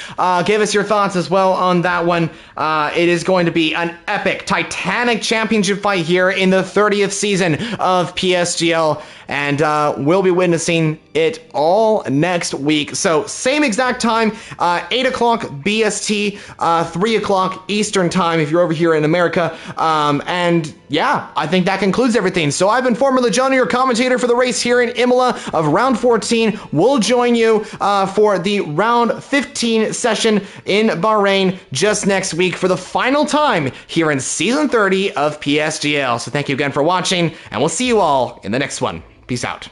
Give us your thoughts as well on that one. It is going to be an epic, titanic championship fight here in the 30th season of PSGL. And we'll be witnessing it all next week. So same exact time, 8 o'clock BST, 3 o'clock Eastern time if you're over here in America. And yeah, I think that concludes everything. So I've been Formula Johnny, your commentator for the race here in Imola of round 14. We'll join you for the round 15 session in Bahrain just next week for the final time here in season 30 of PSGL. So thank you again for watching, and we'll see you all in the next one. Peace out.